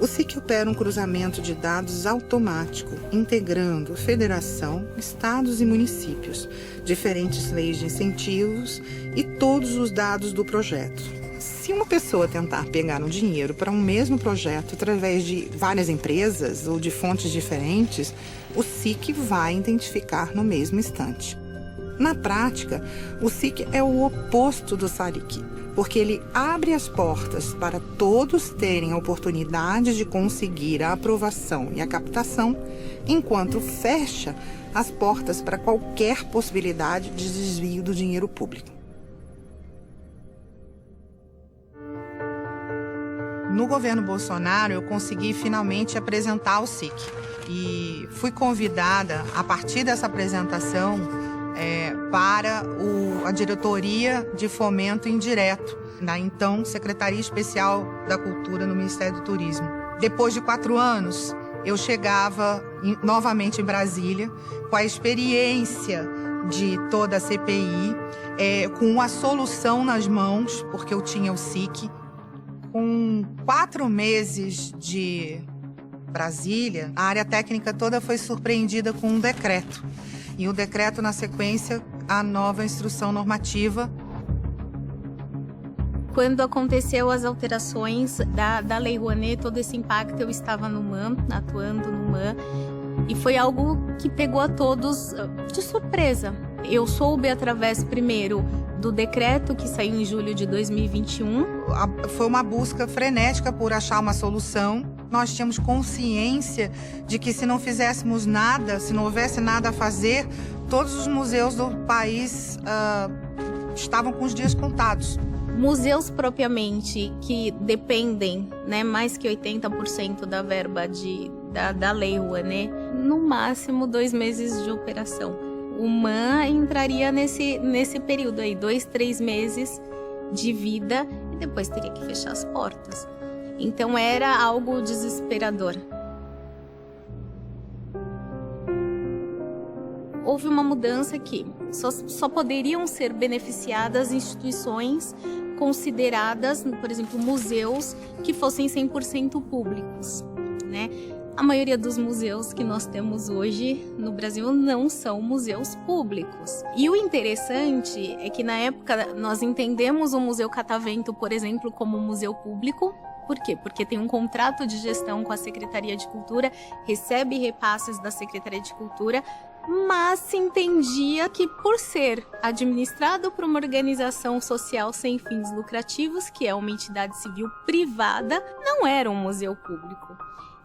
o SIC opera um cruzamento de dados automático, integrando federação, estados e municípios, diferentes leis de incentivos e todos os dados do projeto. Se uma pessoa tentar pegar um dinheiro para um mesmo projeto através de várias empresas ou de fontes diferentes, o SIC vai identificar no mesmo instante. Na prática, o SIC é o oposto do SALIC, porque ele abre as portas para todos terem a oportunidade de conseguir a aprovação e a captação, enquanto fecha as portas para qualquer possibilidade de desvio do dinheiro público. No governo Bolsonaro, eu consegui finalmente apresentar o SIC. E fui convidada, a partir dessa apresentação, para a diretoria de fomento indireto, da então Secretaria Especial da Cultura no Ministério do Turismo. Depois de 4 anos, eu chegava novamente em Brasília, com a experiência de toda a CPI, com a solução nas mãos, porque eu tinha o SIC, Com 4 meses de Brasília, a área técnica toda foi surpreendida com um decreto. E o decreto, na sequência, a nova instrução normativa.
Quando aconteceu as alterações da Lei Rouanet, todo esse impacto, eu estava no MAM, atuando no MAM, e foi algo que pegou a todos de surpresa. Eu soube através, primeiro, do decreto que saiu em julho de 2021.
Foi uma busca frenética por achar uma solução. Nós tínhamos consciência de que se não fizéssemos nada, se não houvesse nada a fazer, todos os museus do país estavam com os dias contados.
Museus propriamente que dependem, né, mais que 80% da verba da Lei Rouanet, no máximo 2 meses de operação. O MAM entraria nesse período aí, 2, 3 meses de vida e depois teria que fechar as portas. Então era algo desesperador. Houve uma mudança que só poderiam ser beneficiadas instituições consideradas, por exemplo, museus que fossem 100% públicos, né? A maioria dos museus que nós temos hoje no Brasil não são museus públicos. E o interessante é que na época nós entendemos o Museu Catavento, por exemplo, como um museu público. Por quê? Porque tem um contrato de gestão com a Secretaria de Cultura, recebe repasses da Secretaria de Cultura, mas se entendia que por ser administrado por uma organização social sem fins lucrativos, que é uma entidade civil privada, não era um museu público.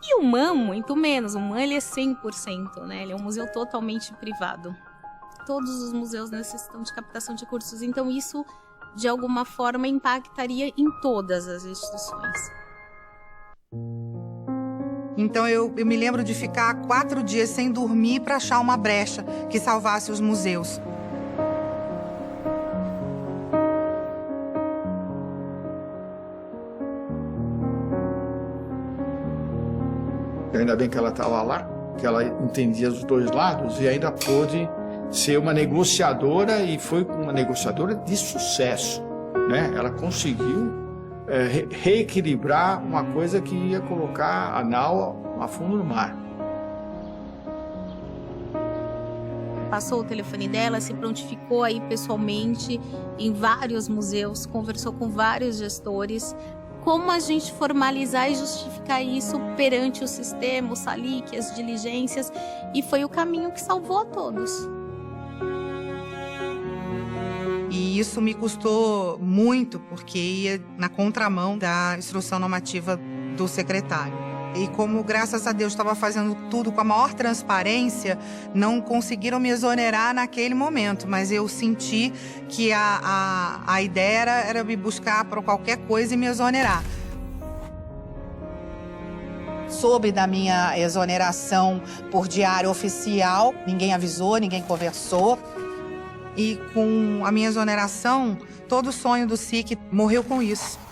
E o MAM, muito menos. O MAM ele é 100%, né? Ele é um museu totalmente privado. Todos os museus necessitam de captação de recursos, então isso, de alguma forma, impactaria em todas as instituições.
Então eu me lembro de ficar 4 dias sem dormir para achar uma brecha que salvasse os museus.
Ainda bem que ela estava lá, que ela entendia os 2 lados e ainda pôde ser uma negociadora, e foi uma negociadora de sucesso, né? Ela conseguiu reequilibrar uma coisa que ia colocar a nau a fundo no mar.
Passou o telefone dela, se prontificou aí pessoalmente em vários museus, conversou com vários gestores. Como a gente formalizar e justificar isso perante o sistema, o SALIC, as diligências, e foi o caminho que salvou a todos.
E isso me custou muito, porque ia na contramão da instrução normativa do secretário. E como, graças a Deus, estava fazendo tudo com a maior transparência, não conseguiram me exonerar naquele momento. Mas eu senti que a ideia era me buscar por qualquer coisa e me exonerar. Soube da minha exoneração por diário oficial, ninguém avisou, ninguém conversou. E com a minha exoneração, todo o sonho do SIC morreu com isso.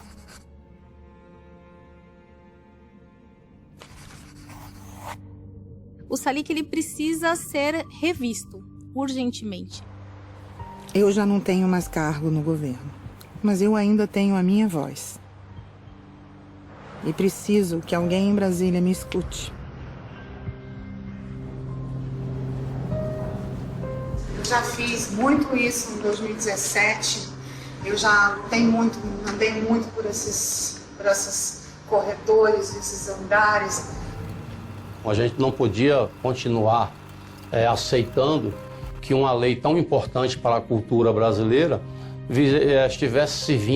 O SALIC ele precisa ser revisto urgentemente.
Eu já não tenho mais cargo no governo, mas eu ainda tenho a minha voz. E preciso que alguém em Brasília me escute. Eu já fiz muito isso em 2017. Eu já andei muito por esses corredores, esses andares.
A gente não podia continuar aceitando que uma lei tão importante para a cultura brasileira estivesse servindo